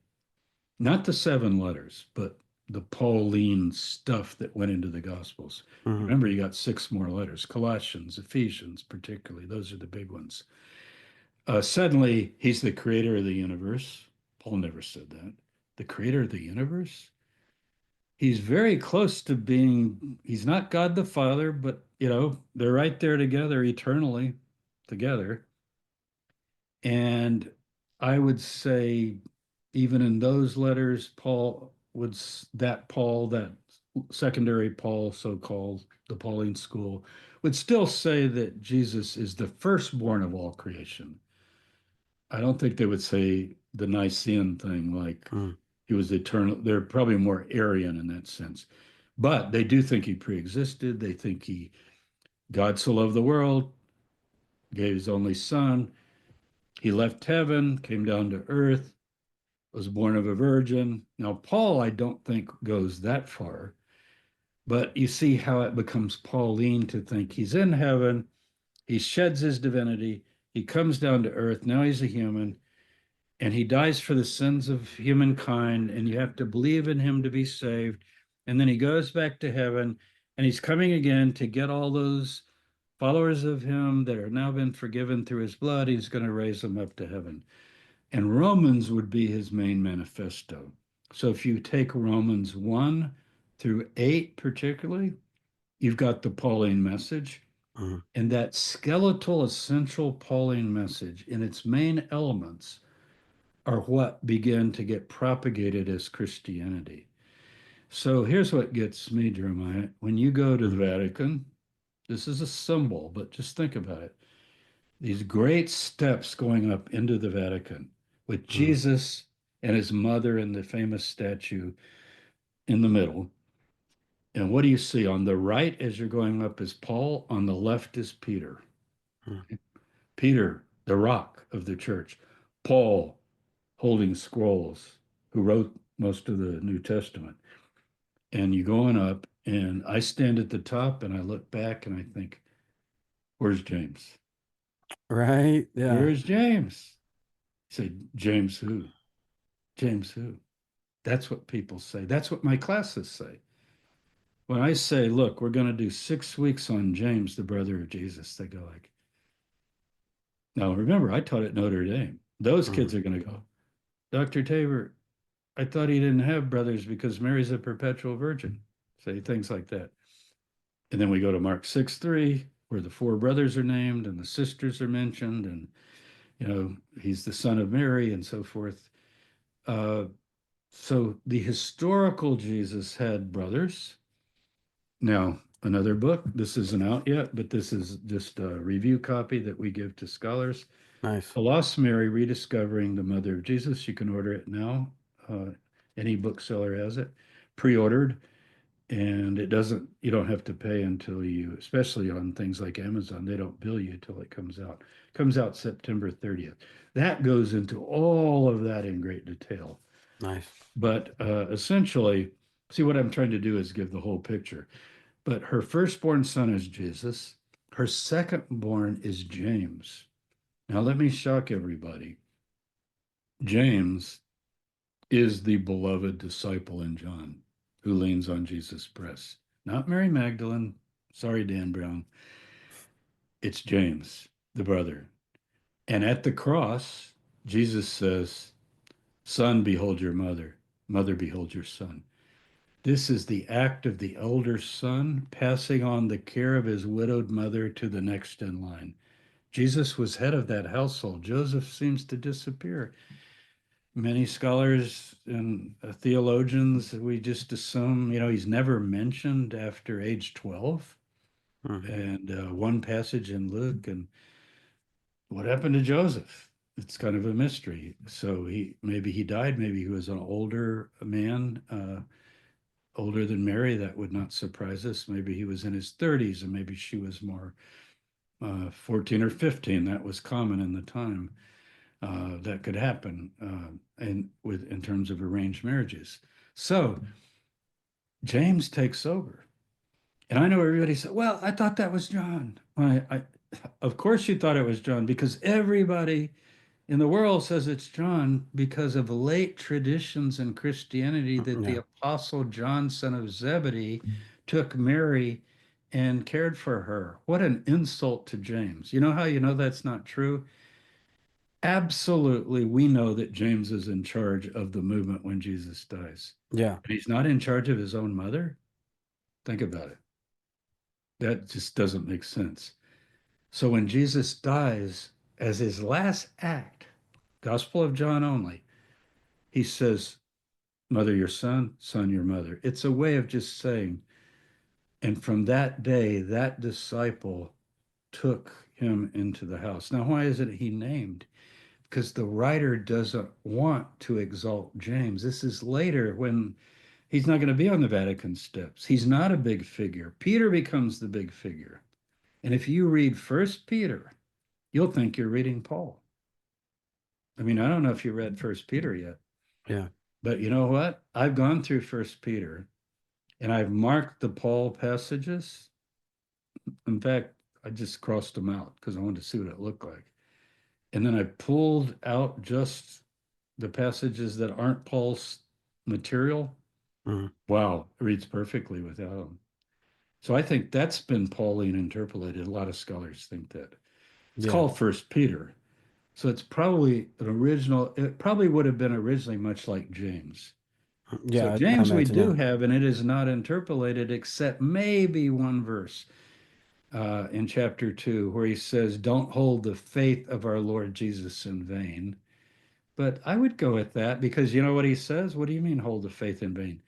Not the seven letters, but the Pauline stuff that went into the Gospels. mm, Remember, you got six more letters, Colossians, Ephesians, particularly. Those are the big ones. Suddenly, he's the creator of the universe. Paul never said that. The creator of the universe? He's very close to being, he's not God the Father, but, they're right there together, eternally together. And I would say, even in those letters, that secondary Paul, so called, the Pauline school, would still say that Jesus is the firstborn of all creation. I don't think they would say the Nicene thing like mm, he was eternal. They're probably more Arian in that sense. But they do think he preexisted. They think God so loved the world, gave his only son. He left heaven, came down to earth, was born of a virgin. Now, Paul, I don't think goes that far, but you see how it becomes Pauline to think he's in heaven, he sheds his divinity, he comes down to earth, now he's a human, and he dies for the sins of humankind, and you have to believe in him to be saved. And then he goes back to heaven, and he's coming again to get all those followers of him that are now been forgiven through his blood. He's going to raise them up to heaven. And Romans would be his main manifesto. So if you take Romans 1 through 8, particularly, you've got the Pauline message. mm, And that skeletal, essential Pauline message in its main elements are what began to get propagated as Christianity. So here's what gets me, Jeremiah. When you go to the mm, Vatican, this is a symbol, but just think about it. These great steps going up into the Vatican with mm, Jesus and his mother and the famous statue in the middle. And what do you see? On the right, as you're going up, is Paul. On the left is Peter. mm. Peter, the rock of the church. Paul, holding scrolls, who wrote most of the New Testament. And you go on up, and I stand at the top and I look back and I think, where's James? Right. Yeah. Where's James? I say, James who? James who? That's what people say. That's what my classes say. When I say, look, we're going to do 6 weeks on James, the brother of Jesus, they go like, now remember, I taught at Notre Dame. Those Mm, kids are going to go, Dr. Tabor, I thought he didn't have brothers because Mary's a perpetual virgin. Say things like that. And then we go to Mark 6:3, where the four brothers are named and the sisters are mentioned, and he's the son of Mary and so forth. Uh, so the historical Jesus had brothers. Now, another book, this isn't out yet, but this is just a review copy that we give to scholars. nice. A Lost Mary, Rediscovering the Mother of Jesus. You can order it now. Uh, any bookseller has it, pre-ordered. And you don't have to pay until especially on things like Amazon, they don't bill you till it comes out. It comes out September 30th. That goes into all of that in great detail. Nice. But essentially, see, what I'm trying to do is give the whole picture. But her firstborn son is Jesus. Her secondborn is James. Now, let me shock everybody. James is the beloved disciple in John who leans on Jesus' breast. not Mary Magdalene. Sorry, Dan Brown. It's James, the brother. And at the cross, Jesus says, Son, behold your mother. Mother, behold your son. This is the act of the elder son passing on the care of his widowed mother to the next in line. Jesus was head of that household. Joseph seems to disappear. Many scholars and theologians, we just assume, he's never mentioned after age 12. Mhm. And one passage in Luke, and what happened to Joseph? It's kind of a mystery. So maybe he died, maybe he was an older man, older than Mary. That would not surprise us. Maybe he was in his 30s, and maybe she was more 14 or 15. That was common in the time. That could happen in terms of arranged marriages. So James takes over. And I know everybody said, well, I thought that was John. Of course you thought it was John, because everybody in the world says it's John because of late traditions in Christianity that the Yeah. apostle John, son of Zebedee, took Mary and cared for her. What an insult to James. You know how you know that's not true? Absolutely, we know that James is in charge of the movement when Jesus dies. Yeah. And he's not in charge of his own mother? Think about it. That just doesn't make sense. So when Jesus dies, as his last act, Gospel of John only, he says, Mother, your son, son, your mother. It's a way of just saying, and from that day, that disciple took him into the house. Now, why is it he named? Because the writer doesn't want to exalt James. This is later when he's not going to be on the Vatican steps. He's not a big figure. Peter becomes the big figure. And if you read First Peter, you'll think you're reading Paul. I mean, I don't know if you read First Peter yet, Yeah. but you know what? I've gone through First Peter and I've marked the Paul passages. In fact, I just crossed them out because I wanted to see what it looked like. And then I pulled out just the passages that aren't Paul's material. Mhm. Wow, it reads perfectly without them. So I think that's been Pauline interpolated. A lot of scholars think that. It's Yeah. called First Peter. So it's probably an original, it probably would have been originally much like James. So Yeah. I James we imagine. do Yeah. have, and it is not interpolated except maybe one verse in chapter 2 where he says, Don't hold the faith of our Lord Jesus in vain. But I would go with that because you know what he says? What do you mean hold the faith in vain?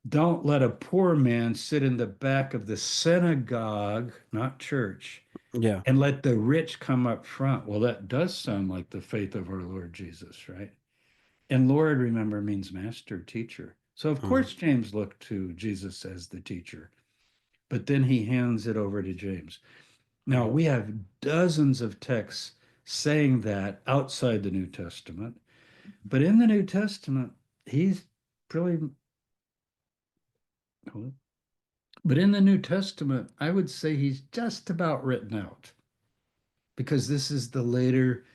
Don't let a poor man sit in the back of the synagogue, not church, Yeah. and let the rich come up front. Well, that does sound like the faith of our Lord Jesus, right? And Lord, remember, means master, teacher. So, of Mhm. course, James looked to Jesus as the teacher, but then he hands it over to James. Now, Mhm. we have dozens of texts saying that outside the New Testament, but in the New Testament, he's really, but in the New Testament, I would say he's just about written out because this is the later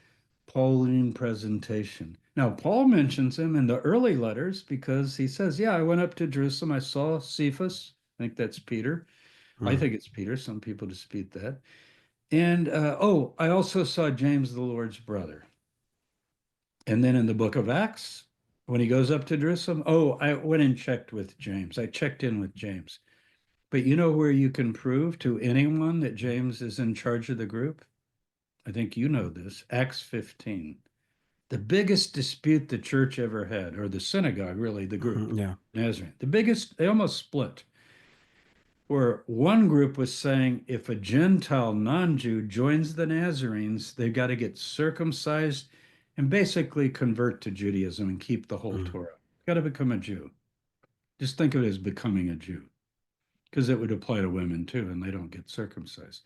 Pauline presentation. Now, Paul mentions him in the early letters because he says, yeah, I went up to Jerusalem. I saw Cephas. I think that's Peter. I Mhm. think it's Peter. Some people dispute that. And oh, I also saw James, the Lord's brother. And then in the book of Acts, when he goes up to Jerusalem, oh, I went and checked with James. I checked in with James. But you know where you can prove to anyone that James is in charge of the group? I think you know this. Acts 15. The biggest dispute the church ever had, or the synagogue, really, the group, Mhm. Yeah. Nazarene, the biggest, they almost split, where one group was saying if a Gentile non Jew joins the Nazarenes, they've got to get circumcised and basically convert to Judaism and keep the whole Mhm. Torah. Got to become a Jew. Just think of it as becoming a Jew, because it would apply to women too, and they don't get circumcised.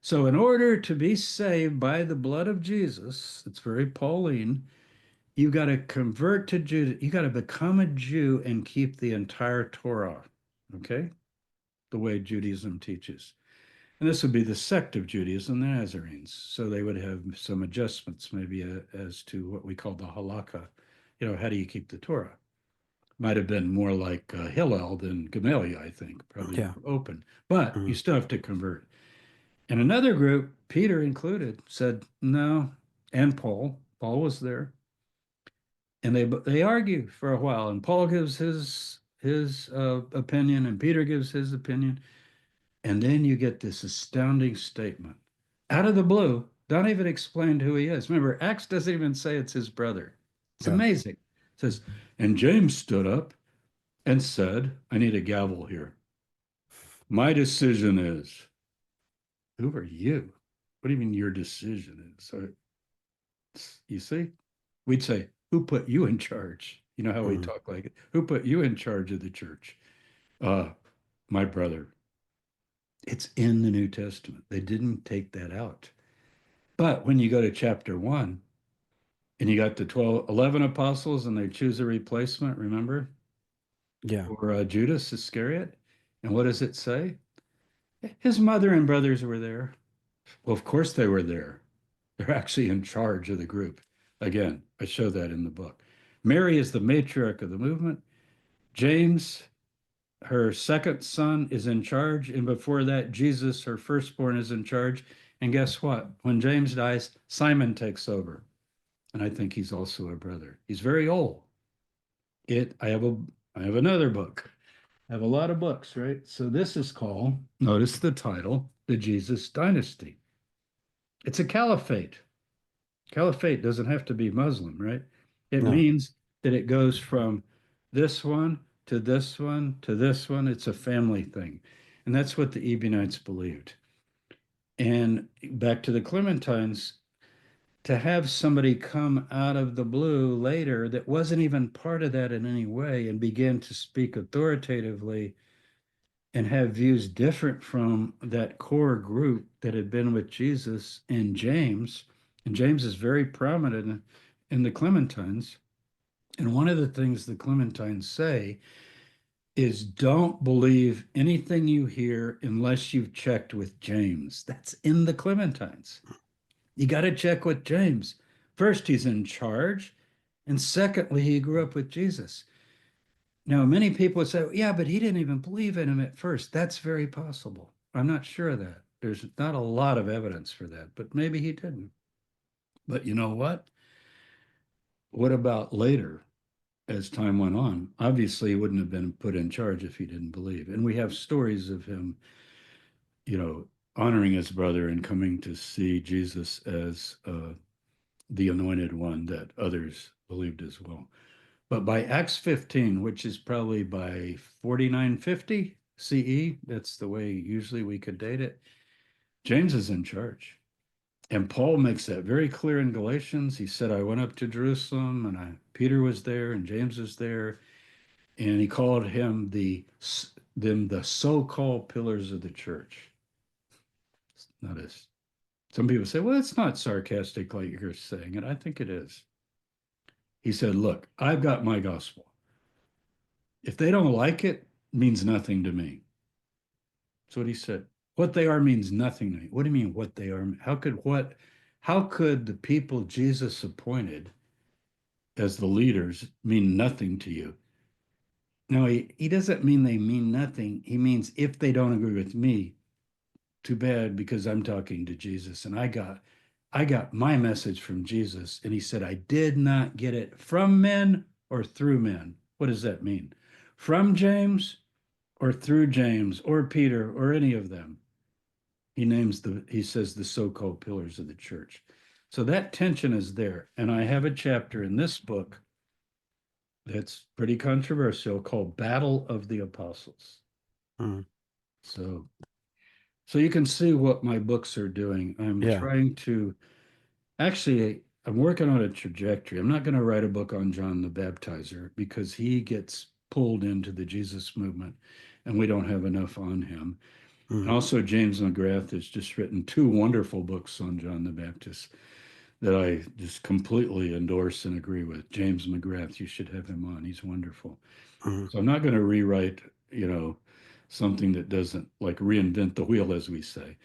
So, in order to be saved by the blood of Jesus, it's very Pauline, you got to convert to Judah. You got to become a Jew and keep the entire Torah, okay? The way Judaism teaches. And this would be the sect of Judaism, the Nazarenes. So they would have some adjustments maybe as to what we call the halakha. How do you keep the Torah? Might have been more like Hillel than Gamaliel, I think, probably Yeah. more open. But you Mm. still have to convert. And another group, Peter included, said no, and Paul. Paul was there, and they argue for a while. And Paul gives his opinion, and Peter gives his opinion, and then you get this astounding statement out of the blue. Don't even explain who he is. Remember, Acts doesn't even say it's his brother. It's Yeah. amazing. It says, and James stood up and said, I need a gavel here. My decision is, who are you? What do you mean your decision is? So you see, we'd say, who put you in charge? You know how we Mm. talk like it. Who put you in charge of the church? Uh, my brother. It's in the New Testament. They didn't take that out. But when you go to chapter one and you got the 12, 11 apostles and they choose a replacement, remember, Yeah. for Judas Iscariot. And what does it say? His mother and brothers were there. Well, of course they were there. They're actually in charge of the group. Again, I show that in the book. Mary is the matriarch of the movement. James, her second son, is in charge. And before that, Jesus, her firstborn, is in charge. And guess what? When James dies, Simon takes over. And I think he's also a brother. He's very old. It I have another book. I have a lot of books, right? So this is called, notice the title, The Jesus Dynasty. It's a caliphate. Caliphate doesn't have to be Muslim, right? It No. means that it goes from this one to this one to this one. It's a family thing. And that's what the Ebionites believed. And back to the Clementines, to have somebody come out of the blue later that wasn't even part of that in any way and begin to speak authoritatively and have views different from that core group that had been with Jesus and James. And James is very prominent in the Clementines. And one of the things the Clementines say is don't believe anything you hear unless you've checked with James. That's in the Clementines. You got to check with James. First, he's in charge. And secondly, he grew up with Jesus. Now, many people would say, yeah, but he didn't even believe in him at first. That's very possible. I'm not sure of that. There's not a lot of evidence for that, but maybe he didn't. But you know what? What about later as time went on? Obviously, he wouldn't have been put in charge if he didn't believe. And we have stories of him, you know, honoring his brother and coming to see Jesus as the anointed one that others believed as well. But by Acts 15, which is probably by 4950 CE, that's the way usually we could date it, James is in charge. And Paul makes that very clear in Galatians. He said, I went up to Jerusalem and Peter was there and James was there. And he called them the so-called pillars of the church. Not as some people say, well, it's not sarcastic like you're saying it. I think it is. He said, look, I've got my gospel. If they don't like it, it means nothing to me. That's what he said. What they are means nothing to me. What do you mean what they are? How could the people Jesus appointed as the leaders mean nothing to you? No, he doesn't mean they mean nothing. He means if they don't agree with me, too bad because I'm talking to Jesus and I got my message from Jesus. And he said, I did not get it from men or through men. What does that mean? From James or through James or Peter or any of them. He says the so-called pillars of the church. So that tension is there. And I have a chapter in this book that's pretty controversial called Battle of the Apostles. Mm. So so you can see what my books are doing. I'm Yeah. trying to actually I'm working on a trajectory. I'm not going to write a book on John the Baptizer because he gets pulled into the Jesus movement and we don't have enough on him. And Mm. also, James McGrath has just written two wonderful books on John the Baptist that I just completely endorse and agree with. James McGrath, you should have him on. He's wonderful. Mm. So I'm not going to rewrite, something that doesn't like reinvent the wheel, as we say.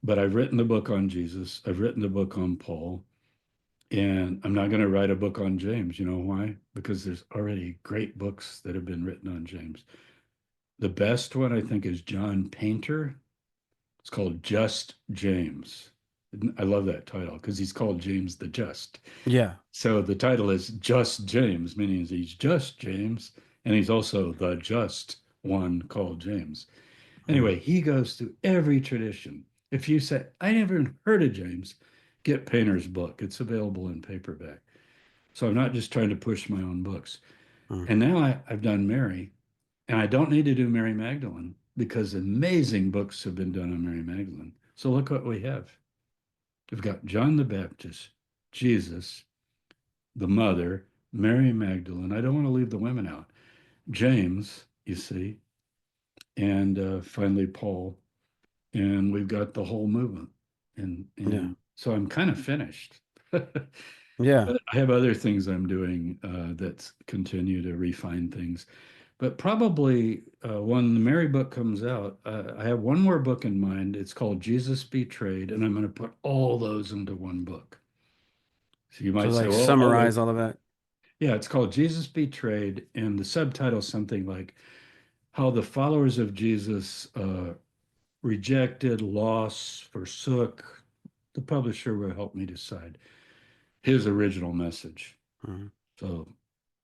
But I've written the book on Jesus. I've written the book on Paul. And I'm not going to write a book on James. You know why? Because there's already great books that have been written on James. The best one, I think, is John Painter. It's called Just James. I love that title because he's called James the Just. Yeah. So the title is Just James, meaning he's just James, and he's also the just one called James. Mm, Anyway, he goes through every tradition. If you say, I never even heard of James, get Painter's book. It's available in paperback. So I'm not just trying to push my own books. mm. And now I've done Mary, and I don't need to do Mary Magdalene because amazing books have been done on Mary Magdalene. So look what we have. We've got John the Baptist, Jesus, the mother, Mary Magdalene. I don't want to leave the women out. James, you see, and finally Paul, and we've got the whole movement. Yeah. And so I'm kind of finished. Yeah. But I have other things I'm doing that continue to refine things. But probably when the Mary book comes out, I have one more book in mind. It's called Jesus Betrayed, and I'm going to put all those into one book. So you So might say, like well, I'll wait. summarize all of that. Yeah, it's called Jesus Betrayed, and the subtitle is something like how the followers of Jesus rejected, lost, forsook. The publisher will help me decide his original message. Mm, So,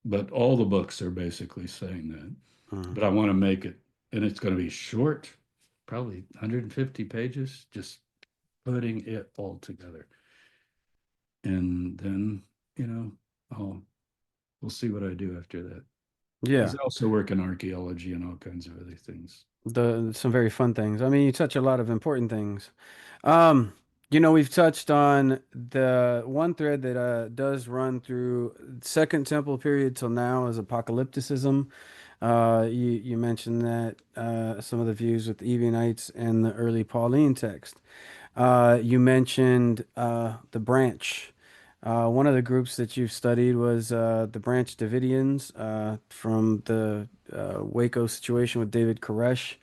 but all the books are basically saying that. mm. But I want to make it, and it's going to be short, probably 150 pages, just putting it all together. And then, you know, I'll we'll see what I do after that. Because Yeah. I also work in archaeology and all kinds of other things. The some very fun things. I mean, you touch a lot of important things. Um, we've touched on the one thread that does run through Second Temple period till now is apocalypticism. You mentioned that some of the views with the Ebionites and the early Pauline text. You mentioned the branch. One of the groups that you've studied was the Branch Davidians from the Waco situation with David Koresh.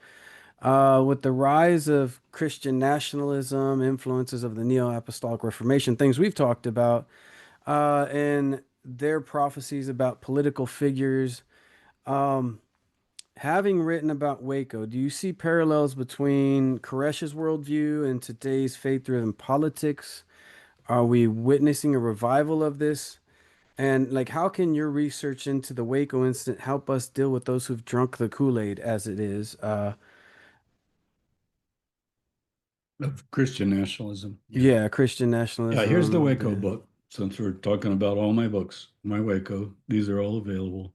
With the rise of Christian nationalism, influences of the Neo-Apostolic Reformation, things we've talked about, and their prophecies about political figures. Um, Having written about Waco, do you see parallels between Koresh's worldview and today's faith-driven politics? Are we witnessing a revival of this? And like, how can your research into the Waco incident help us deal with those who've drunk the Kool-Aid as it is? Of Christian nationalism. Yeah. Yeah, Christian Yeah, here's the nationalism. Waco book. Since we're talking about all my books, my Waco, these are all available.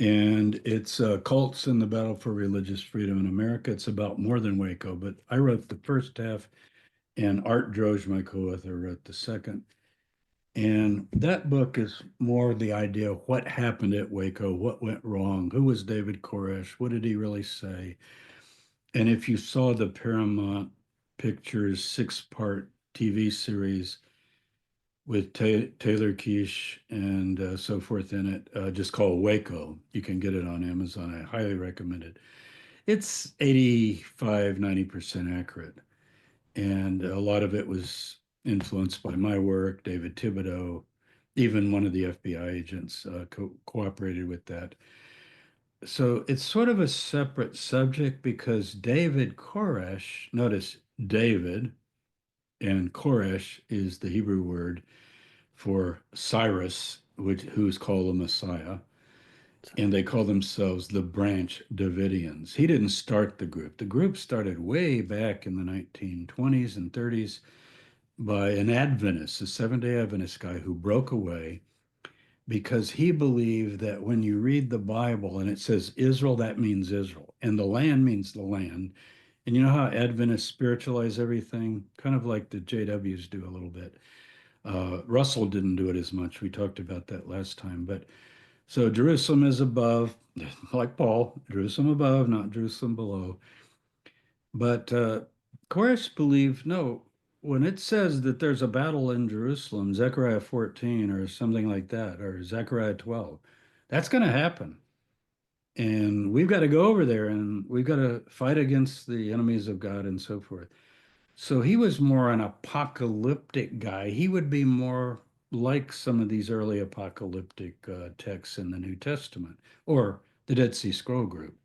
And it's Cults in the Battle for Religious Freedom in America. It's about more than Waco, but I wrote the first half, and Art Droge, my co-author, wrote the second. And that book is more the idea of what happened at Waco, what went wrong, who was David Koresh, what did he really say? And if you saw the Paramount Pictures six-part TV series with Taylor Kish and so forth in it, just called Waco, you can get it on Amazon. I highly recommend it. It's 85, 90% accurate. And a lot of it was influenced by my work, David Thibodeau, even one of the FBI agents cooperated with that. So it's sort of a separate subject because David Koresh, notice David and Koresh is the Hebrew word for Cyrus, who's called the Messiah, and they call themselves the Branch Davidians. He didn't start the group. The group started way back in the 1920s and 30s by an Adventist, a Seventh-day Adventist guy who broke away because he believed that when you read the Bible and it says Israel, that means Israel, and the land means the land. And you know how Adventists spiritualize everything, kind of like the JWs do a little bit. Russell didn't do it as much. We talked about that last time. But so Jerusalem is above, like Paul, Jerusalem above, not Jerusalem below. But Koresh believed, no, when it says that there's a battle in Jerusalem, Zechariah 14 or something like that, or Zechariah 12, that's going to happen. And we've got to go over there and we've got to fight against the enemies of God and so forth. So he was more an apocalyptic guy. He would be more like some of these early apocalyptic texts in the New Testament or the Dead Sea Scroll group.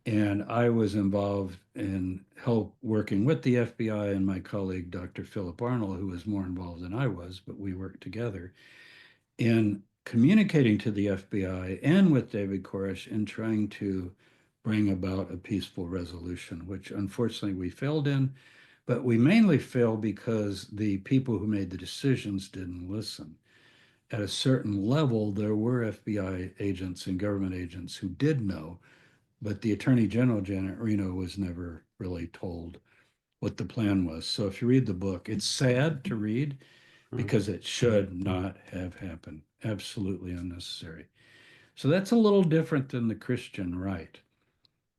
And I was involved in help working with the FBI and my colleague, Dr. Philip Arnold, who was more involved than I was, but we worked together in communicating to the FBI and with David Koresh in trying to bring about a peaceful resolution, which unfortunately we failed in. But we mainly failed because the people who made the decisions didn't listen. At a certain level, there were FBI agents and government agents who did know, but the Attorney General, Janet Reno, was never really told what the plan was. So if you read the book, it's sad to read Mhm. because it should not have happened. Absolutely unnecessary. So that's a little different than the Christian right.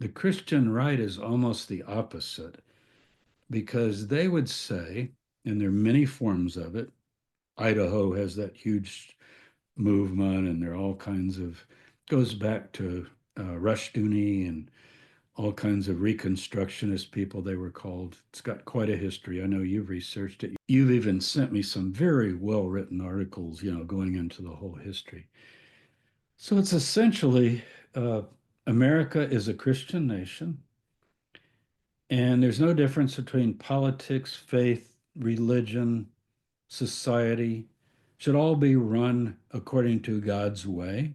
The Christian right is almost the opposite because they would say, and there are many forms of it, Idaho has that huge movement, and there are all kinds of, goes back to Rushdoony and all kinds of Reconstructionist people, they were called. It's got quite a history. I know you've researched it. You've even sent me some very well written articles, going into the whole history. So it's essentially uh, America is a Christian nation, and there's no difference between politics, faith, religion, society. Should all be run according to God's way.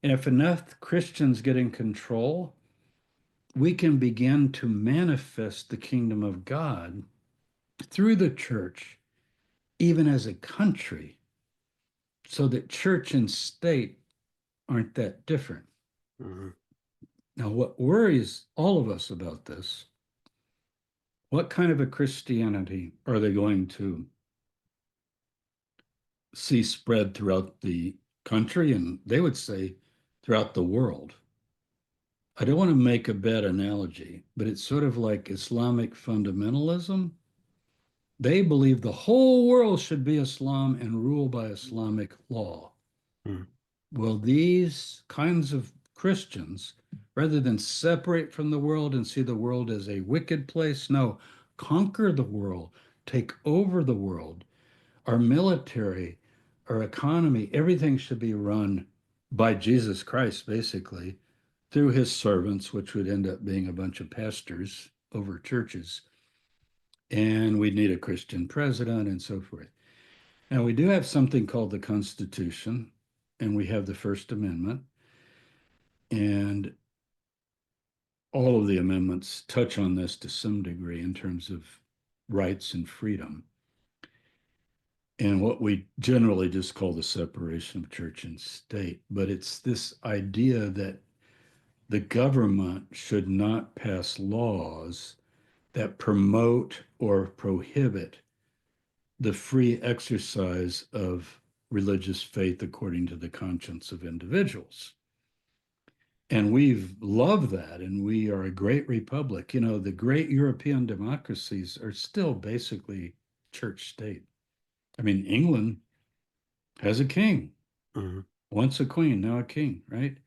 And if enough Christians get in control, we can begin to manifest the kingdom of God through the church, even as a country, so that church and state aren't that different. Mhm. Now, what worries all of us about this, what kind of a Christianity are they going to see spread throughout the country? And they would say throughout the world. I don't want to make a bad analogy, but it's sort of like Islamic fundamentalism. They believe the whole world should be Islam and rule by Islamic law. Mhm. Well, these kinds of Christians, rather than separate from the world and see the world as a wicked place, no, conquer the world, take over the world. Our military, our economy, everything should be run by Jesus Christ, basically, through his servants, which would end up being a bunch of pastors over churches. And we'd need a Christian president and so forth. Now, we do have something called the Constitution, and we have the First Amendment, and all of the amendments touch on this to some degree in terms of rights and freedom, and what we generally just call the separation of church and state. But it's this idea that the government should not pass laws that promote or prohibit the free exercise of religious faith according to the conscience of individuals. And we've loved that, and we are a great republic. The great European democracies are still basically church state. I mean, England has a king, Mhm. once a queen, now a king, right?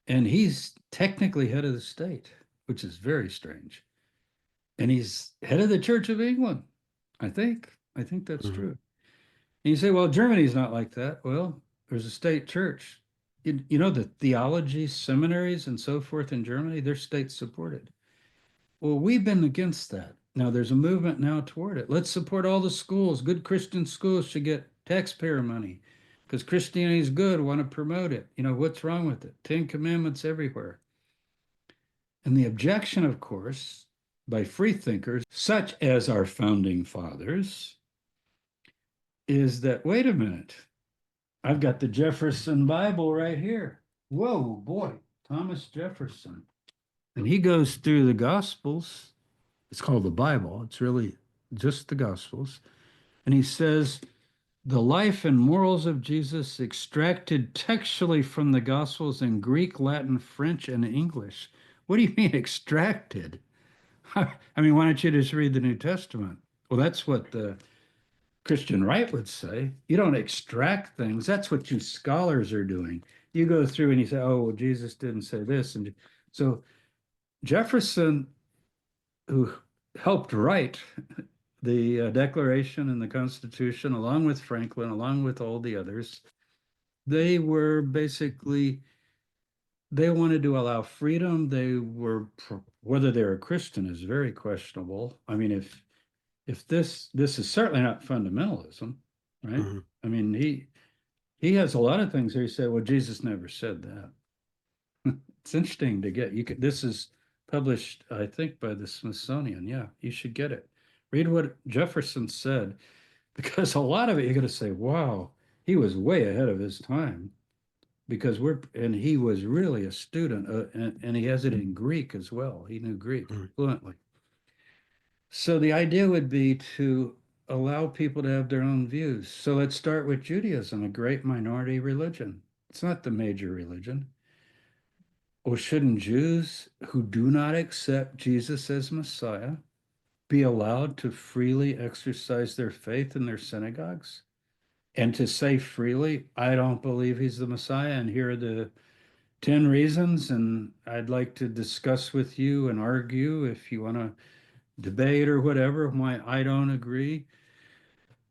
And he's technically head of the state, which is very strange. And he's head of the Church of England, I think. I think that's Mhm. true. And you say, well, Germany's not like that. Well, there's a state church. The theology seminaries and so forth in Germany, they're state supported. Well, we've been against that. Now there's a movement now toward it. Let's support all the schools. Good Christian schools should get taxpayer money because Christianity is good. Want to promote it. What's wrong with it? 10 Commandments everywhere. And the objection, of course, by free thinkers, such as our founding fathers, is that, wait a minute, I've got the Jefferson Bible right here. Whoa, boy, Thomas Jefferson. And he goes through the Gospels. It's called the Bible. It's really just the Gospels. And he says, the life and morals of Jesus extracted textually from the Gospels in Greek, Latin, French, and English. What do you mean extracted? I mean, why don't you just read the New Testament? Well, that's what the Christian right would say. You don't extract things. That's what you scholars are doing. You go through and you say, oh, well, Jesus didn't say this. And so Jefferson, who helped write the Declaration and the Constitution, along with Franklin, along with all the others, they were basically, they wanted to allow freedom. They were, whether they're a Christian is very questionable. I mean, if this is certainly not fundamentalism, right? Mhm. I mean, he has a lot of things where he said, well, Jesus never said that. It's interesting to get. You could, this is published, I think, by the Smithsonian. Yeah, you should get it. Read what Jefferson said, because a lot of it you're going to say, wow, he was way ahead of his time. Because and he was really a student, and he has it in Greek as well. He knew Greek Mhm. fluently. So the idea would be to allow people to have their own views. So let's start with Judaism, a great minority religion. It's not the major religion. Well, shouldn't Jews who do not accept Jesus as Messiah be allowed to freely exercise their faith in their synagogues and to say freely, I don't believe he's the Messiah, and here are the 10 reasons, and I'd like to discuss with you and argue if you want to debate or whatever why I don't agree.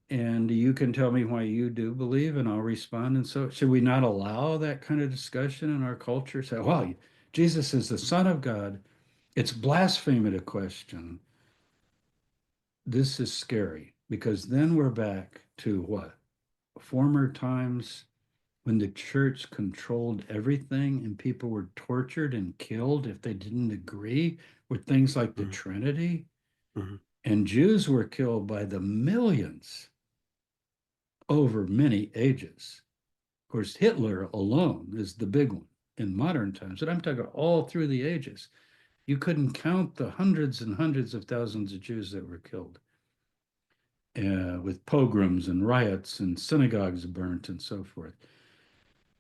And you can tell me why you do believe, and I'll respond. And so, should we not allow that kind of discussion in our culture? Say, well, Jesus is the Son of God. It's blasphemy to question. This is scary because then we're back to what? Former times when the church controlled everything and people were tortured and killed if they didn't agree with things like the Mhm. Trinity. Mhm. And Jews were killed by the millions over many ages. Of course, Hitler alone is the big one in modern times, but I'm talking all through the ages. You couldn't count the hundreds and hundreds of thousands of Jews that were killed with pogroms and riots and synagogues burnt and so forth.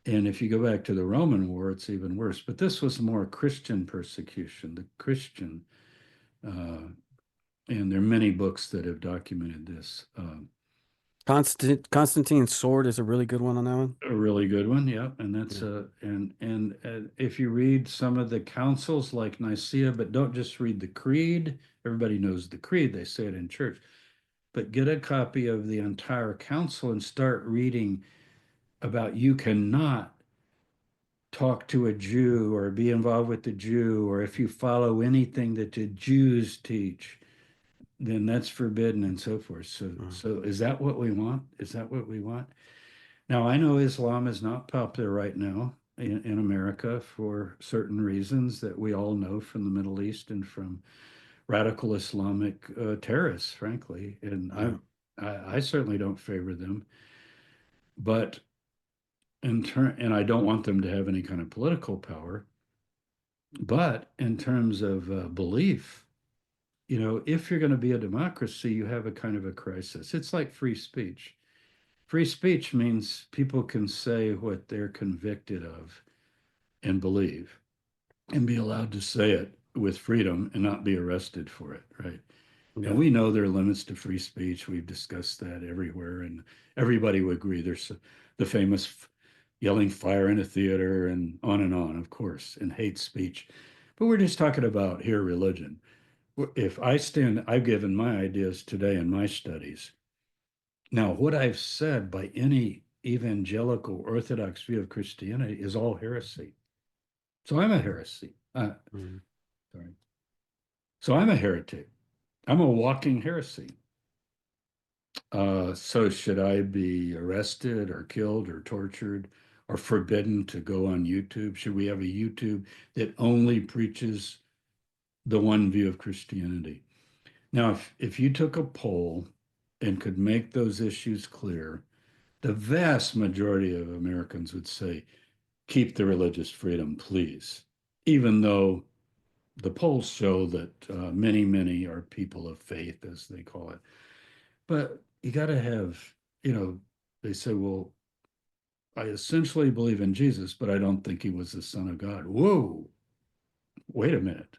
And if you go back to the Roman War, it's even worse. But this was more Christian persecution, the Christian, uh, and there are many books that have documented this. Constantine's sword is a really good one on that one. A really good one, yeah. And that's Yeah. if you read some of the councils like Nicaea, but don't just read the creed. Everybody knows the creed; they say it in church. But get a copy of the entire council and start reading about you cannot talk to a Jew or be involved with the Jew, or if you follow anything that the Jews teach, then that's forbidden and so forth. So, Mhm. so is that what we want? Is that what we want? Now, I know Islam is not popular right now in America for certain reasons that we all know from the Middle East and from radical Islamic terrorists, frankly. And Yeah. I certainly don't favor them, but and I don't want them to have any kind of political power. But in terms of belief, if you're going to be a democracy, you have a kind of a crisis. It's like free speech. Free speech means people can say what they're convicted of and believe and be allowed to say it with freedom and not be arrested for it, right? And Yeah. we know there are limits to free speech. We've discussed that everywhere, and everybody would agree. There's the famous yelling fire in a theater and on, of course, and hate speech. But we're just talking about here religion. If I stand, I've given my ideas today in my studies. Now, what I've said by any evangelical Orthodox view of Christianity is all heresy. So I'm a heresy. Mhm. Sorry. So I'm a heretic. I'm a walking heresy. So should I be arrested or killed or tortured or forbidden to go on YouTube? Should we have a YouTube that only preaches the one view of Christianity? Now, if you took a poll and could make those issues clear, the vast majority of Americans would say, keep the religious freedom, please. Even though the polls show that many, many are people of faith, as they call it. But you got to have, they say, well, I essentially believe in Jesus, but I don't think he was the Son of God. Whoa, wait a minute.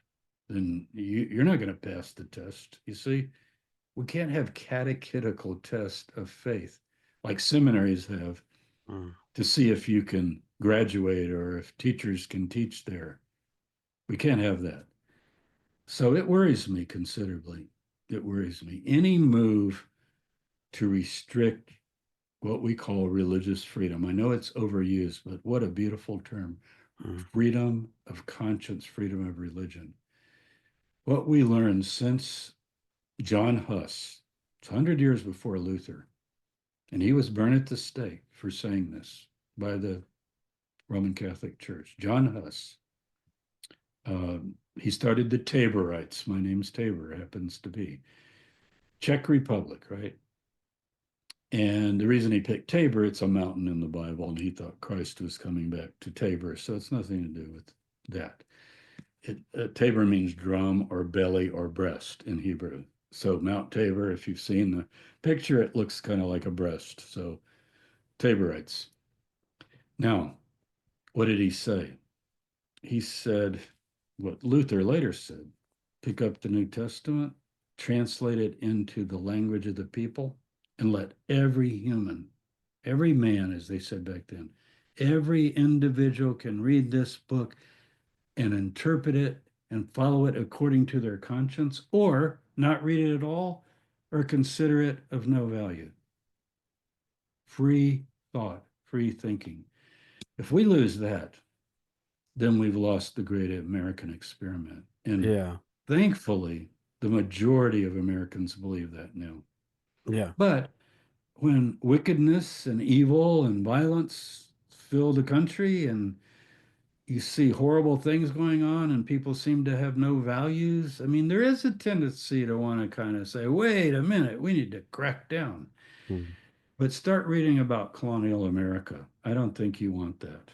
Then you're not going to pass the test. You see, we can't have catechetical test of faith like seminaries have Mhm. to see if you can graduate or if teachers can teach there. We can't have that. So it worries me considerably. that worries me. Any move to restrict what we call religious freedom. I know it's overused, but what a beautiful term. Mm. Freedom of conscience, freedom of religion. What we learned since John Huss, it's 100 years before Luther, and he was burned at the stake for saying this by the Roman Catholic Church. John Huss, uh, he started the Taborites. My name's Tabor, happens to be Czech Republic, right? And the reason he picked Tabor, it's a mountain in the Bible, and he thought Christ was coming back to Tabor. So it's nothing to do with that. Tabor means drum or belly or breast in Hebrew. So Mount Tabor, if you've seen the picture, it looks kind of like a breast. So Taborites. Now, what did he say? He said what Luther later said: pick up the New Testament, translate it into the language of the people, and let every human, every man, as they said back then, every individual can read this book and interpret it and follow it according to their conscience, or not read it at all, or consider it of no value. Free thought, free thinking. If we lose that, then we've lost the great American experiment. And Yeah. thankfully, the majority of Americans believe that now. Yeah. But when wickedness and evil and violence fill the country, and you see horrible things going on and people seem to have no values, I mean, there is a tendency to want to kind of say, wait a minute, we need to crack down. Mm. But start reading about colonial America. I don't think you want that.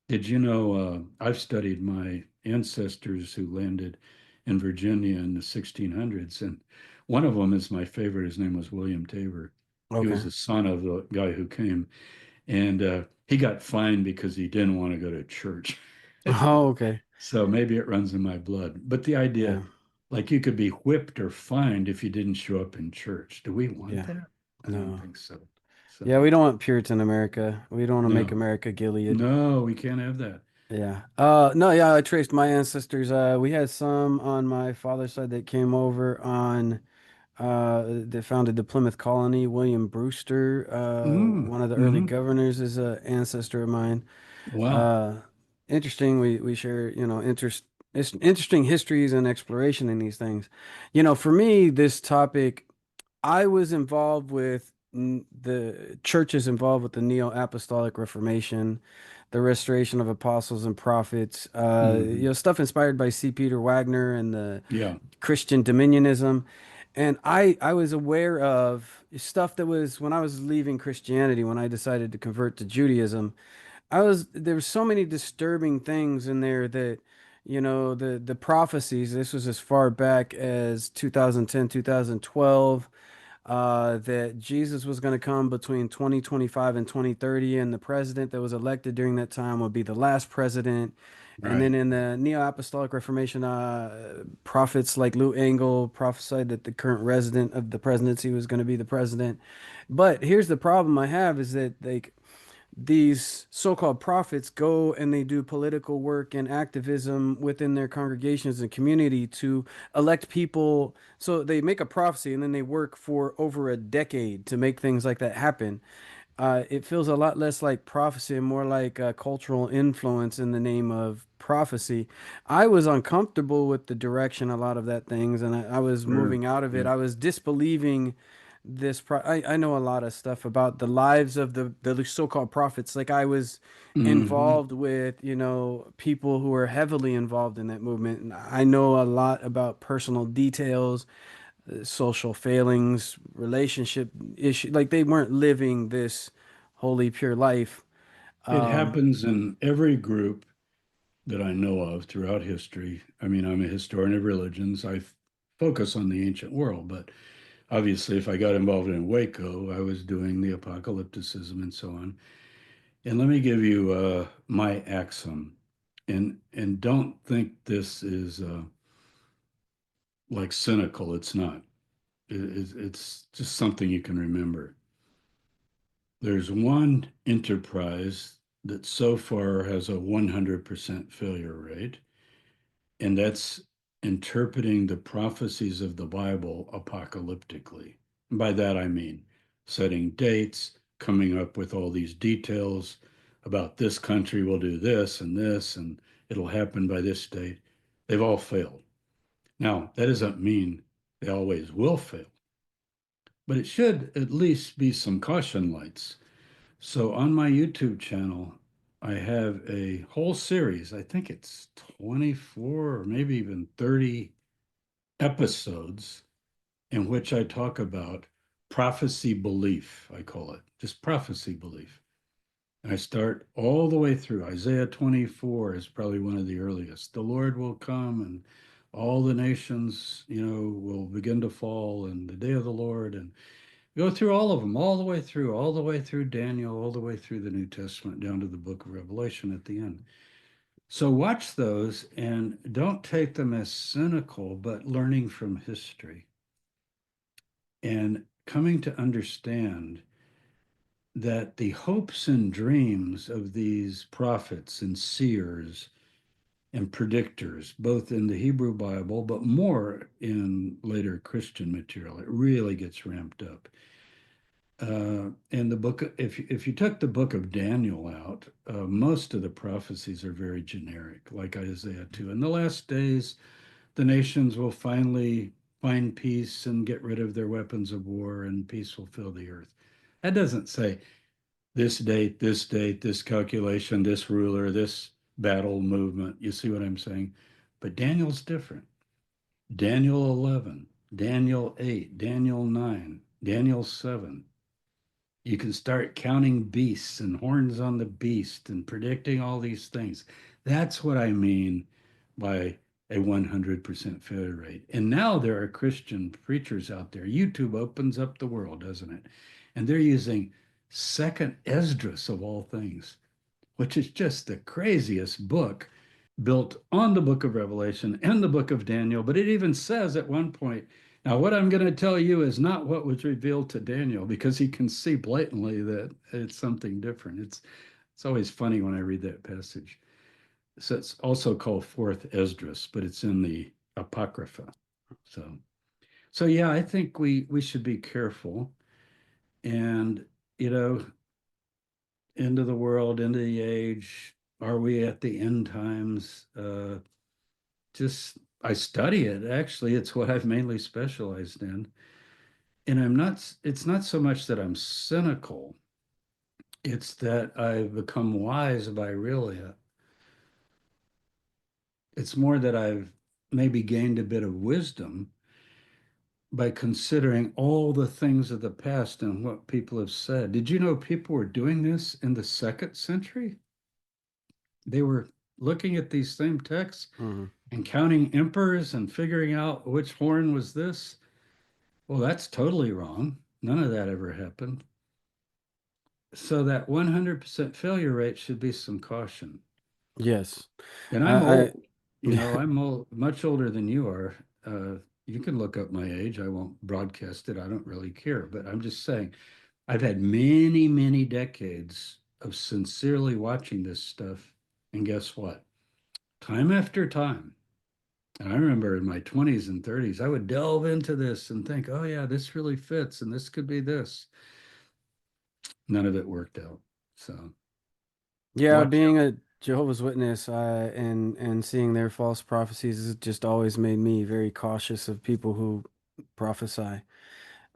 Did you know I've studied my ancestors who landed in Virginia in the 1600s, and one of them is my favorite. His name was William Tabor. He was Okay. the son of the guy who came, and he got fined because he didn't want to go to church. Oh, okay. So maybe it runs in my blood. But the idea, Yeah. like you could be whipped or fined if you didn't show up in church. Do we want Yeah. that? I don't No. think so. Yeah, So we don't want Puritan America. We don't want to make no, America Gilead. no, we can't have that. Yeah. No, yeah, I traced my ancestors. We had some on my father's side that came over on that founded the Plymouth Colony. William Brewster, one of the early Mm-hmm. governors, is a ancestor of mine. Wow. Uh, Interesting. We share, it's interesting histories and exploration in these things. For me, this topic, I was involved with the churches involved with the Neo-Apostolic Reformation, the restoration of apostles and prophets, Hmm. stuff inspired by C. Peter Wagner and the Yeah. Christian dominionism. And I was aware of stuff that was when I was leaving Christianity, when I decided to convert to Judaism. There were so many disturbing things in there that, the prophecies, this was as far back as 2010, 2012, that Jesus was going to come between 2025 and 2030, and the president that was elected during that time would be the last president. And then Right. in the Neo-Apostolic Reformation, prophets like Lou Engle prophesied that the current resident of the presidency was going to be the president. But here's the problem I have is that these so-called prophets go and they do political work and activism within their congregations and community to elect people. So they make a prophecy and then they work for over a decade to make things like that happen. It feels a lot less like prophecy and more like cultural influence in the name of prophecy. I was uncomfortable with the direction a lot of that things, and I was Sure. moving out of it. Yeah. I was disbelieving I know a lot of stuff about the lives of the so-called prophets. Like I was Hmm. involved with, people who were heavily involved in that movement, and I know a lot about personal details, social failings, relationship issue. Like they weren't living this holy, pure life. It Um, happens in every group that I know of throughout history. I mean, I'm a historian of religions. Focus on the ancient world, but obviously, if I got involved in Waco, I was doing the apocalypticism and so on. And let me give you my axiom, and don't think this is like cynical. It's not. It's just something you can remember. There's one enterprise that so far has a 100% failure rate, and that's interpreting the prophecies of the Bible apocalyptically. And by that I mean setting dates, coming up with all these details about this country will do this, and it'll happen by this date. They've all failed. Now, that doesn't mean they always will fail, but it should at least be some caution lights. So on my YouTube channel, I have a whole series. I think it's 24 or maybe even 30 episodes in which I talk about prophecy belief, I call it just prophecy belief. And I start all the way through. Isaiah 24 is probably one of the earliest. The Lord will come and all the nations, will begin to fall and the day of the Lord. And go through all of them, all the way through Daniel, all the way through the New Testament, down to the book of Revelation at the end. So watch those and don't take them as cynical, but learning from history and coming to understand that the hopes and dreams of these prophets and seers and predictors, both in the Hebrew Bible, but more in later Christian material, it really gets ramped up. And the book, if you took the book of Daniel out, most of the prophecies are very generic, like Isaiah 2. In the last days, the nations will finally find peace and get rid of their weapons of war, and peace will fill the earth. That doesn't say this date, this calculation, this ruler, this battle movement. You see what I'm saying? But Daniel's different. Daniel 11, Daniel 8, Daniel 9, Daniel 7. You can start counting beasts and horns on the beast and predicting all these things. That's what I mean by a 100% failure rate. And now there are Christian preachers out there. YouTube opens up the world, doesn't it? And they're using Second Esdras of all things, which is just the craziest book built on the book of Revelation and the book of Daniel. But it even says at one point, now what I'm going to tell you is not what was revealed to Daniel, because he can see blatantly that it's something different. It's always funny when I read that passage. So it's also called Fourth Esdras, but it's in the Apocrypha. So so yeah, I think we should be careful and you know, end of the world, end of the age. Are we at the end times? Just I study it. Actually, it's what I've mainly specialized in. And it's not so much that I'm cynical, it's that I've become wise by really it's more that I've maybe gained a bit of wisdom by considering all the things of the past and what people have said. Did you know people were doing this in the second century? They were looking at these same texts Mhm. and counting emperors and figuring out which horn was this. Well, that's totally wrong. None of that ever happened. So that 100% failure rate should be some caution. Yes. And I'm I old. I'm old, much older than you are. You can look up my age. I won't broadcast it. I don't really care. But I'm just saying, I've had many, many decades of sincerely watching this stuff. And guess what? Time after time, and I remember in my 20s and 30s, I would delve into this and think, oh, yeah, this really fits and this could be this. None of it worked out. So Yeah, watch being out. a Jehovah's Witness, and seeing their false prophecies has just always made me very cautious of people who prophesy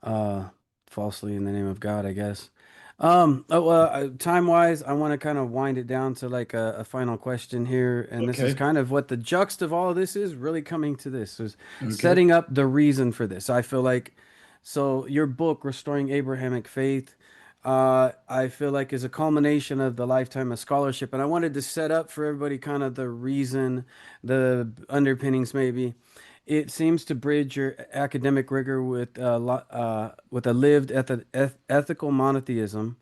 uh falsely in the name of God, I guess. Time-wise, I want to kind of wind it down to like a final question here, and this is Okay. kind of what the juxt of all of this is really coming to this is Okay. setting up the reason for this. I feel like so your book, Restoring Abrahamic Faith, I feel like is a culmination of the lifetime of scholarship, and I wanted to set up for everybody kind of the reason, the underpinnings maybe. It seems to bridge your academic rigor with a lived ethical monotheism.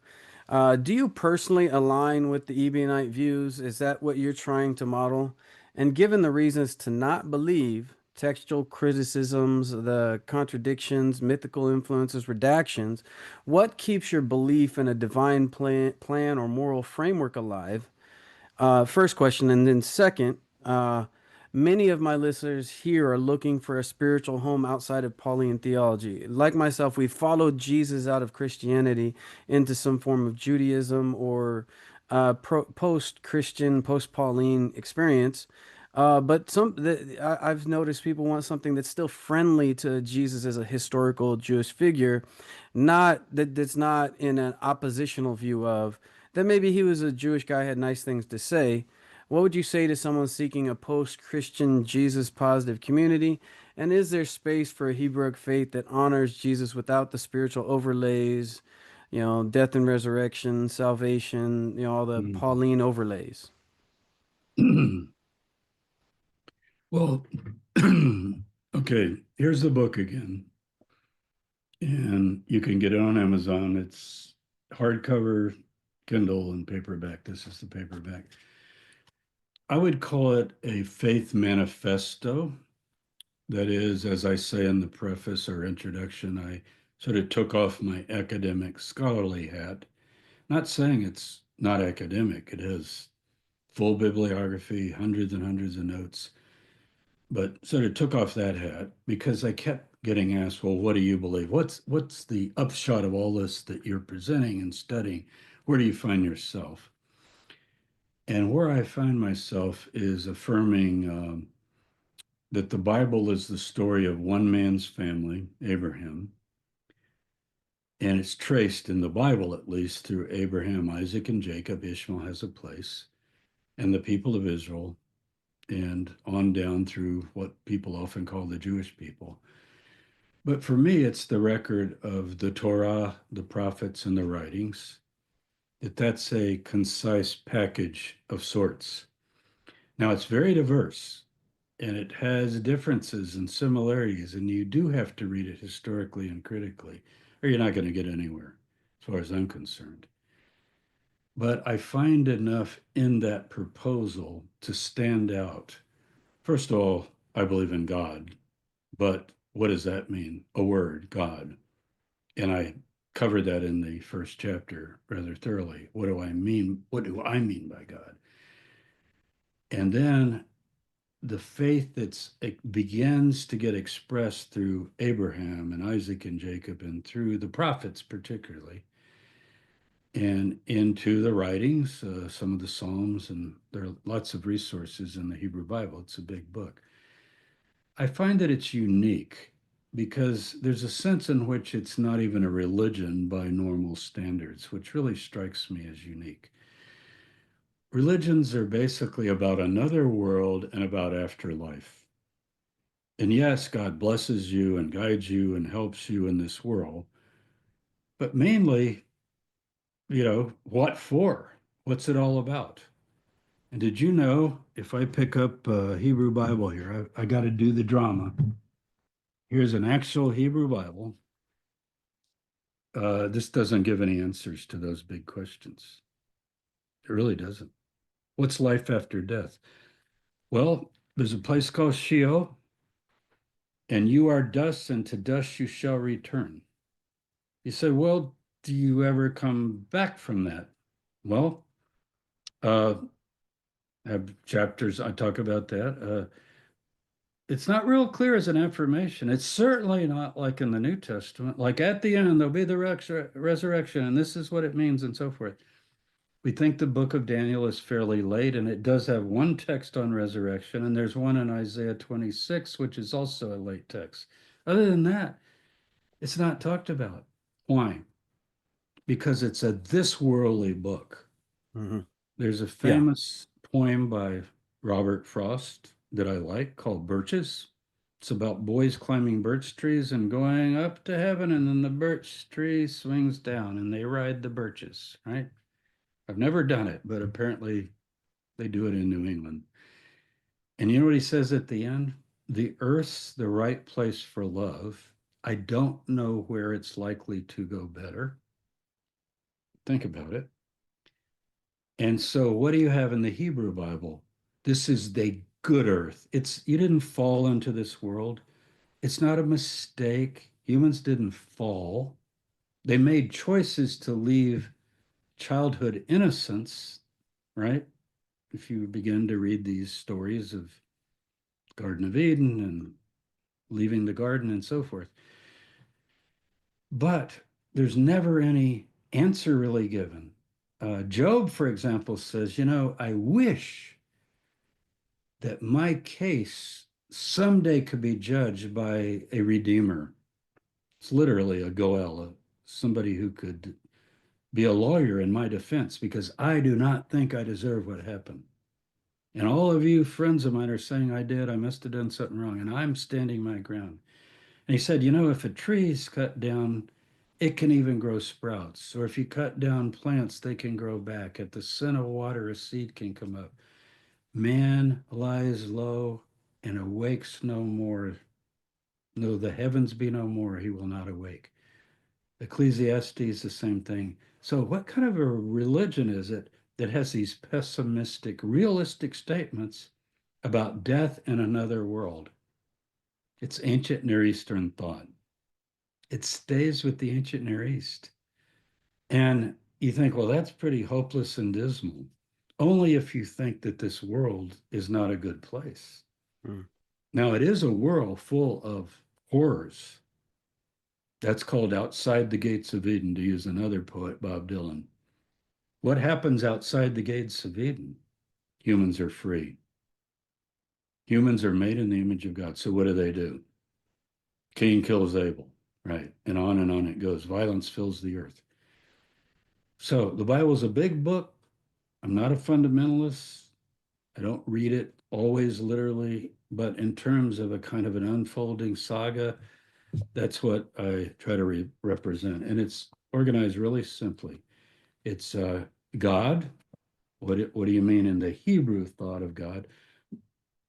Do you personally align with the Ebionite views? Is that what you're trying to model? And given the reasons to not believe, textual criticisms, the contradictions, mythical influences, redactions, what keeps your belief in a divine plan or moral framework alive? First question, and then second, many of my listeners here are looking for a spiritual home outside of Pauline theology. Like myself, we followed Jesus out of Christianity into some form of Judaism or post-Christian, post-Pauline experience. But I've noticed people want something that's still friendly to Jesus as a historical Jewish figure, that's not in an oppositional view of that maybe he was a Jewish guy, had nice things to say. What would you say to someone seeking a post-Christian Jesus positive community? And is there space for a Hebrew faith that honors Jesus without the spiritual overlays, death and resurrection, salvation, all the Mm. Pauline overlays? Well, okay, here's the book again. And you can get it on Amazon. It's hardcover, Kindle, and paperback. This is the paperback. I would call it a faith manifesto. That is, as I say in the preface or introduction, I sort of took off my academic scholarly hat. Not saying it's not academic, it has full bibliography, hundreds and hundreds of notes, but sort of took off that hat because I kept getting asked, well, what do you believe? What's the upshot of all this that you're presenting and studying? Where do you find yourself? And where I find myself is affirming that the Bible is the story of one man's family, Abraham, and it's traced in the Bible, at least, through Abraham, Isaac, and Jacob. Ishmael has a place, and the people of Israel, and on down through what people often call the Jewish people. But for me, it's the record of the Torah, the prophets, and the writings, that's a concise package of sorts. Now, it's very diverse and it has differences and similarities, and you do have to read it historically and critically, or you're not going to get anywhere, as far as I'm concerned. But I find enough in that proposal to stand out. First of all, I believe in God, but what does that mean? A word, God. And I covered that in the first chapter rather thoroughly. What do I mean? What do I mean by God? And then the faith that's it begins to get expressed through Abraham and Isaac and Jacob and through the prophets particularly and into the writings, some of the Psalms, and there are lots of resources in the Hebrew Bible. It's a big book. I find that it's unique because there's a sense in which it's not even a religion by normal standards, which really strikes me as unique. Religions are basically about another world and about afterlife. And yes, God blesses you and guides you and helps you in this world, but mainly, what for? What's it all about? And did you know if I pick up a Hebrew Bible here, I got to do the drama. Here's an actual Hebrew Bible. This doesn't give any answers to those big questions. It really doesn't. What's life after death? Well, there's a place called Sheol, and you are dust, and to dust you shall return. You say, well, do you ever come back from that? Well, uh, I have chapters I talk about that. It's not real clear as an affirmation. It's certainly not like in the New Testament, like at the end, there'll be the resurrection, and this is what it means, and so forth. We think the book of Daniel is fairly late, and it does have one text on resurrection, and there's one in Isaiah 26, which is also a late text. Other than that, it's not talked about. Why? Because it's a this worldly book. Hmm. There's a Yeah. famous poem by Robert Frost that I like called Birches. It's about boys climbing birch trees and going up to heaven, and then the birch tree swings down and they ride the birches, right? I've never done it, but apparently they do it in New England. And you know what he says at the end? The earth's the right place for love. I don't know where it's likely to go better. Think about it. And so, what do you have in the Hebrew Bible? This is the good earth. It's you didn't fall into this world. It's not a mistake. Humans didn't fall. They made choices to leave childhood innocence, right? If you begin to read these stories of Garden of Eden and leaving the garden and so forth. But there's never any answer really given. Job, for example, says, I wish that my case someday could be judged by a redeemer. It's literally a Goel, somebody who could be a lawyer in my defense, because I do not think I deserve what happened. And all of you friends of mine are saying I did, I must have done something wrong, and I'm standing my ground. And he said, if a tree is cut down, it can even grow sprouts. Or if you cut down plants, they can grow back. At the scent of water, a seed can come up. Man lies low and awakes no more. Though the heavens be no more, he will not awake. Ecclesiastes, the same thing. So, what kind of a religion is it that has these pessimistic, realistic statements about death and another world? It's ancient Near Eastern thought. It stays with the ancient Near East. And you think, well, that's pretty hopeless and dismal. Only if you think that this world is not a good place. Mm. Now, it is a world full of horrors. That's called Outside the Gates of Eden, to use another poet, Bob Dylan. What happens outside the gates of Eden? Humans are free. Humans are made in the image of God. So what do? Cain kills Abel, right? And on it goes. Violence fills the earth. So the Bible is a big book. I'm not a fundamentalist. I don't read it always literally, but in terms of a kind of an unfolding saga, that's what I try to represent. And it's organized really simply. It's God. What do you mean in the Hebrew thought of God?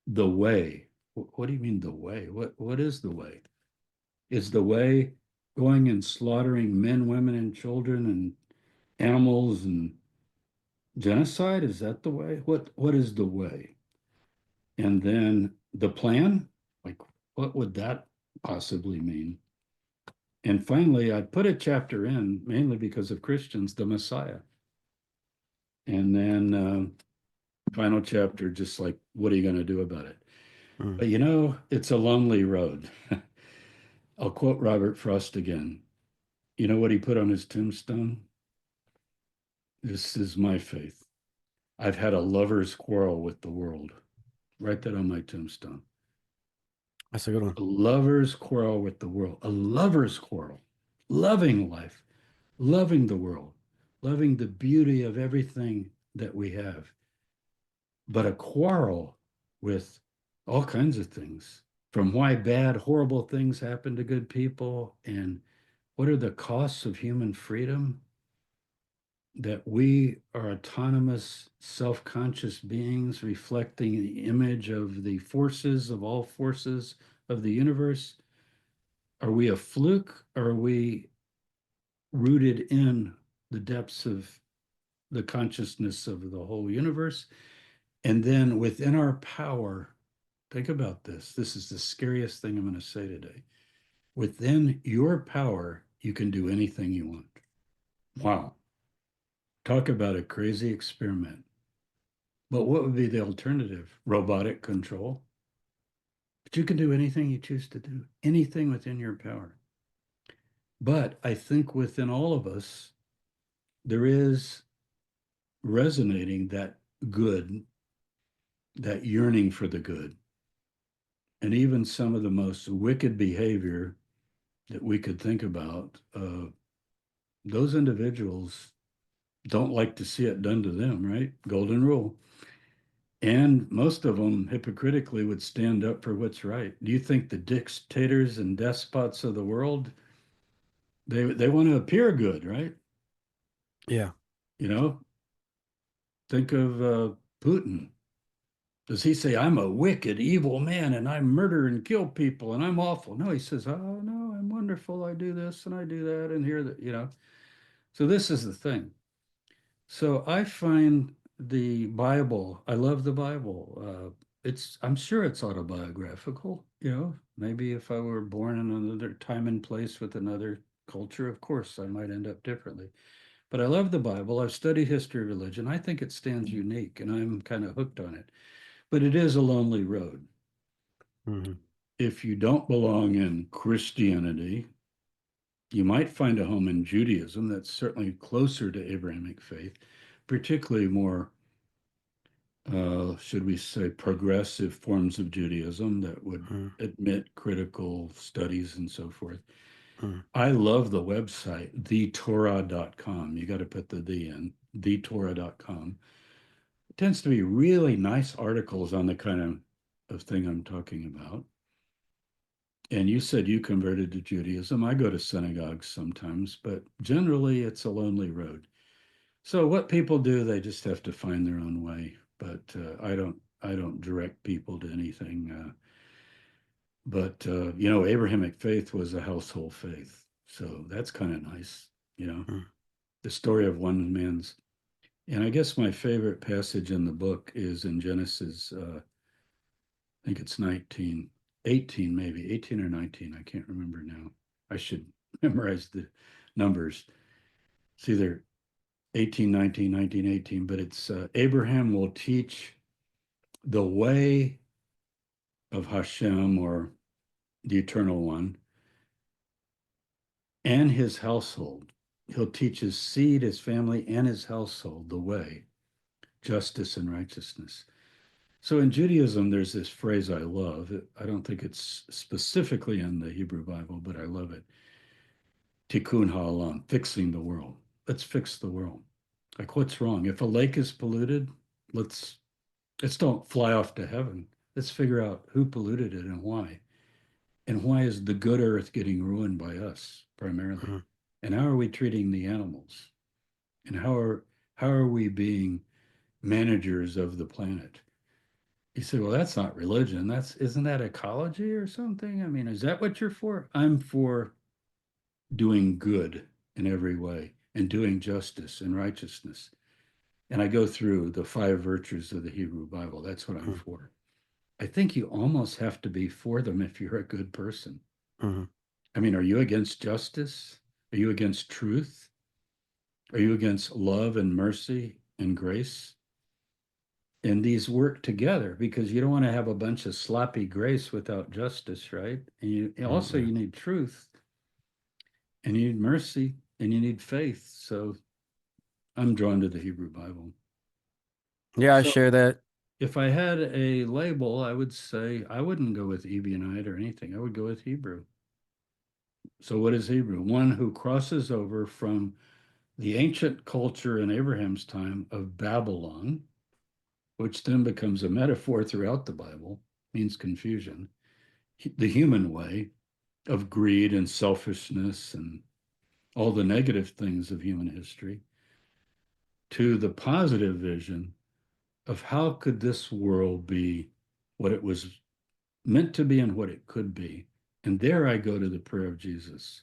The way. What do you mean the way? What is the way? Is the way going and slaughtering men, women, and children and animals and genocide? Is that the way? What is the way? And then the plan, like what would that possibly mean? And finally, I put a chapter in mainly because of Christians, the Messiah. And then final chapter, just like, what are you going to do about it? Mm. But it's a lonely road. I'll quote Robert Frost again. You know what he put on his tombstone? This is my faith. I've had a lover's quarrel with the world. Write that on my tombstone. That's a good one. A lover's quarrel with the world. A lover's quarrel. Loving life, loving the world, loving the beauty of everything that we have. But a quarrel with all kinds of things, from why bad, horrible things happen to good people, and what are the costs of human freedom, that we are autonomous, self-conscious beings reflecting the image of the forces of all forces of the universe. Are we a fluke? Or are we rooted in the depths of the consciousness of the whole universe? And then within our power, think about this. This is the scariest thing I'm going to say today. Within your power, you can do anything you want. Wow. Talk about a crazy experiment. But what would be the alternative? Robotic control. But you can do anything you choose to do, anything within your power. But I think within all of us, there is resonating that good, that yearning for the good. And even some of the most wicked behavior that we could think about, those individuals don't like to see it done to them, right? Golden rule. And most of them hypocritically would stand up for what's right. Do you think the dictators and despots of the world, they want to appear good, right? Yeah. You know, think of Putin. Does he say, I'm a wicked, evil man and I murder and kill people and I'm awful? No, he says, oh, no, I'm wonderful. I do this and I do that and here that. So this is the thing. So I find the Bible, I love the Bible. I'm sure it's autobiographical, maybe if I were born in another time and place with another culture, of course, I might end up differently. But I love the Bible. I've studied history of religion. I think it stands unique and I'm kind of hooked on it. But it is a lonely road. Hmm. If you don't belong in Christianity, you might find a home in Judaism that's certainly closer to Abrahamic faith, particularly more, should we say, progressive forms of Judaism that would Hmm. admit critical studies and so forth. Hmm. I love the website, thetorah.com. You got to put the in, thetorah.com. It tends to be really nice articles on the kind of thing I'm talking about. And you said you converted to Judaism. I go to synagogues sometimes, but generally it's a lonely road. So what people do, they just have to find their own way. But I don't direct people to anything. But Abrahamic faith was a household faith, so that's kind of nice. You know, Hmm. the story of one man's. And I guess my favorite passage in the book is in Genesis. I think it's 19, 18, maybe 18 or 19. I can't remember now. I should memorize the numbers. It's either 18, 19, 19, 18, but it's Abraham will teach the way of Hashem or the Eternal One and his household. He'll teach his seed, his family, and his household the way, justice and righteousness. So in Judaism, there's this phrase I love. I don't think it's specifically in the Hebrew Bible, but I love it. Tikkun ha'olam, fixing the world. Let's fix the world. Like, what's wrong? If a lake is polluted, let's let's don't fly off to heaven. Let's figure out who polluted it and why. And why is the good earth getting ruined by us primarily? Hmm. And how are we treating the animals? And how are we being managers of the planet? You say, well, that's not religion. That's isn't that ecology or something? I mean, is that what you're for? I'm for doing good in every way and doing justice and righteousness. And I go through the five virtues of the Hebrew Bible. That's what I'm Hmm. for. I think you almost have to be for them if you're a good person. Hmm. I mean, are you against justice? Are you against truth? Are you against love and mercy and grace? And these work together because you don't want to have a bunch of sloppy grace without justice, right? And you need truth and you need mercy and you need faith. So I'm drawn to the Hebrew Bible. Yeah, I So share that. if I had a label, I would say I wouldn't go with Ebionite or anything. I would go with Hebrew. So what is Hebrew? One who crosses over from the ancient culture in Abraham's time of Babylon, which then becomes a metaphor throughout the Bible, means confusion, the human way of greed and selfishness and all the negative things of human history, to the positive vision of how could this world be what it was meant to be and what it could be. And there I go to the prayer of Jesus.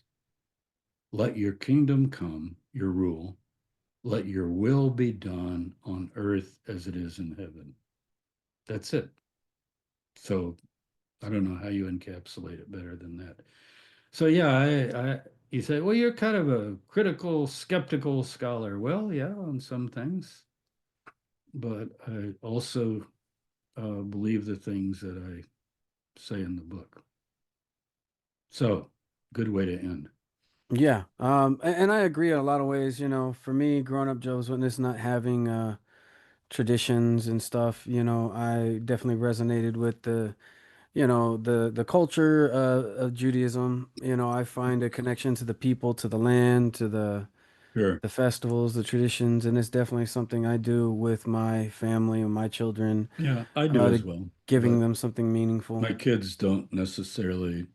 Let your kingdom come, your rule. Let your will be done on earth as it is in heaven. That's it. So I don't know how you encapsulate it better than that. So yeah, you say, well, you're kind of a critical, skeptical scholar. Well, yeah, on some things, but I also believe the things that I say in the book. So good way to end. Yeah. And I agree in a lot of ways. For me, growing up Jehovah's Witness, not having traditions and stuff, I definitely resonated with the culture of Judaism. I find a connection to the people, to the land, to Sure. the festivals, the traditions, and it's definitely something I do with my family and my children, Yeah, I do as to well. giving But them something meaningful. my kids don't necessarily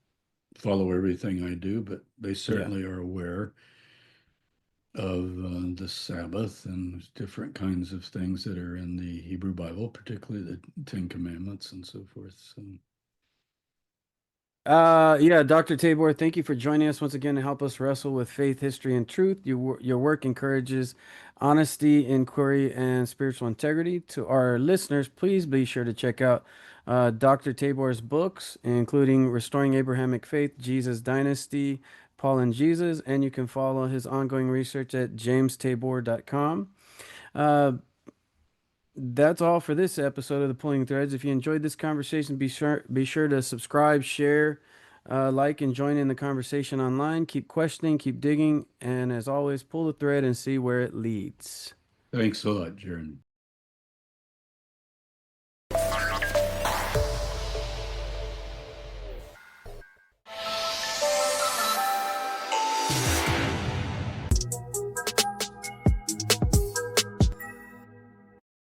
follow everything I do, but they Yeah. certainly are aware of the Sabbath and different kinds of things that are in the Hebrew Bible, particularly the Ten Commandments and so forth. So, Yeah, Dr. Tabor, thank you for joining us once again to help us wrestle with faith, history, and truth. Your work encourages honesty, inquiry, and spiritual integrity. To our listeners, please be sure to check out Dr. Tabor's books, including Restoring Abrahamic Faith, Jesus Dynasty, Paul and Jesus, and you can follow his ongoing research at jamestabor.com. Uh, That's all for this episode of the Pulling Threads. If you enjoyed this conversation, be sure to subscribe, share, like, and join in the conversation online. Keep questioning, keep digging, and as always, pull the thread and see where it leads. Thanks a lot, Jaron.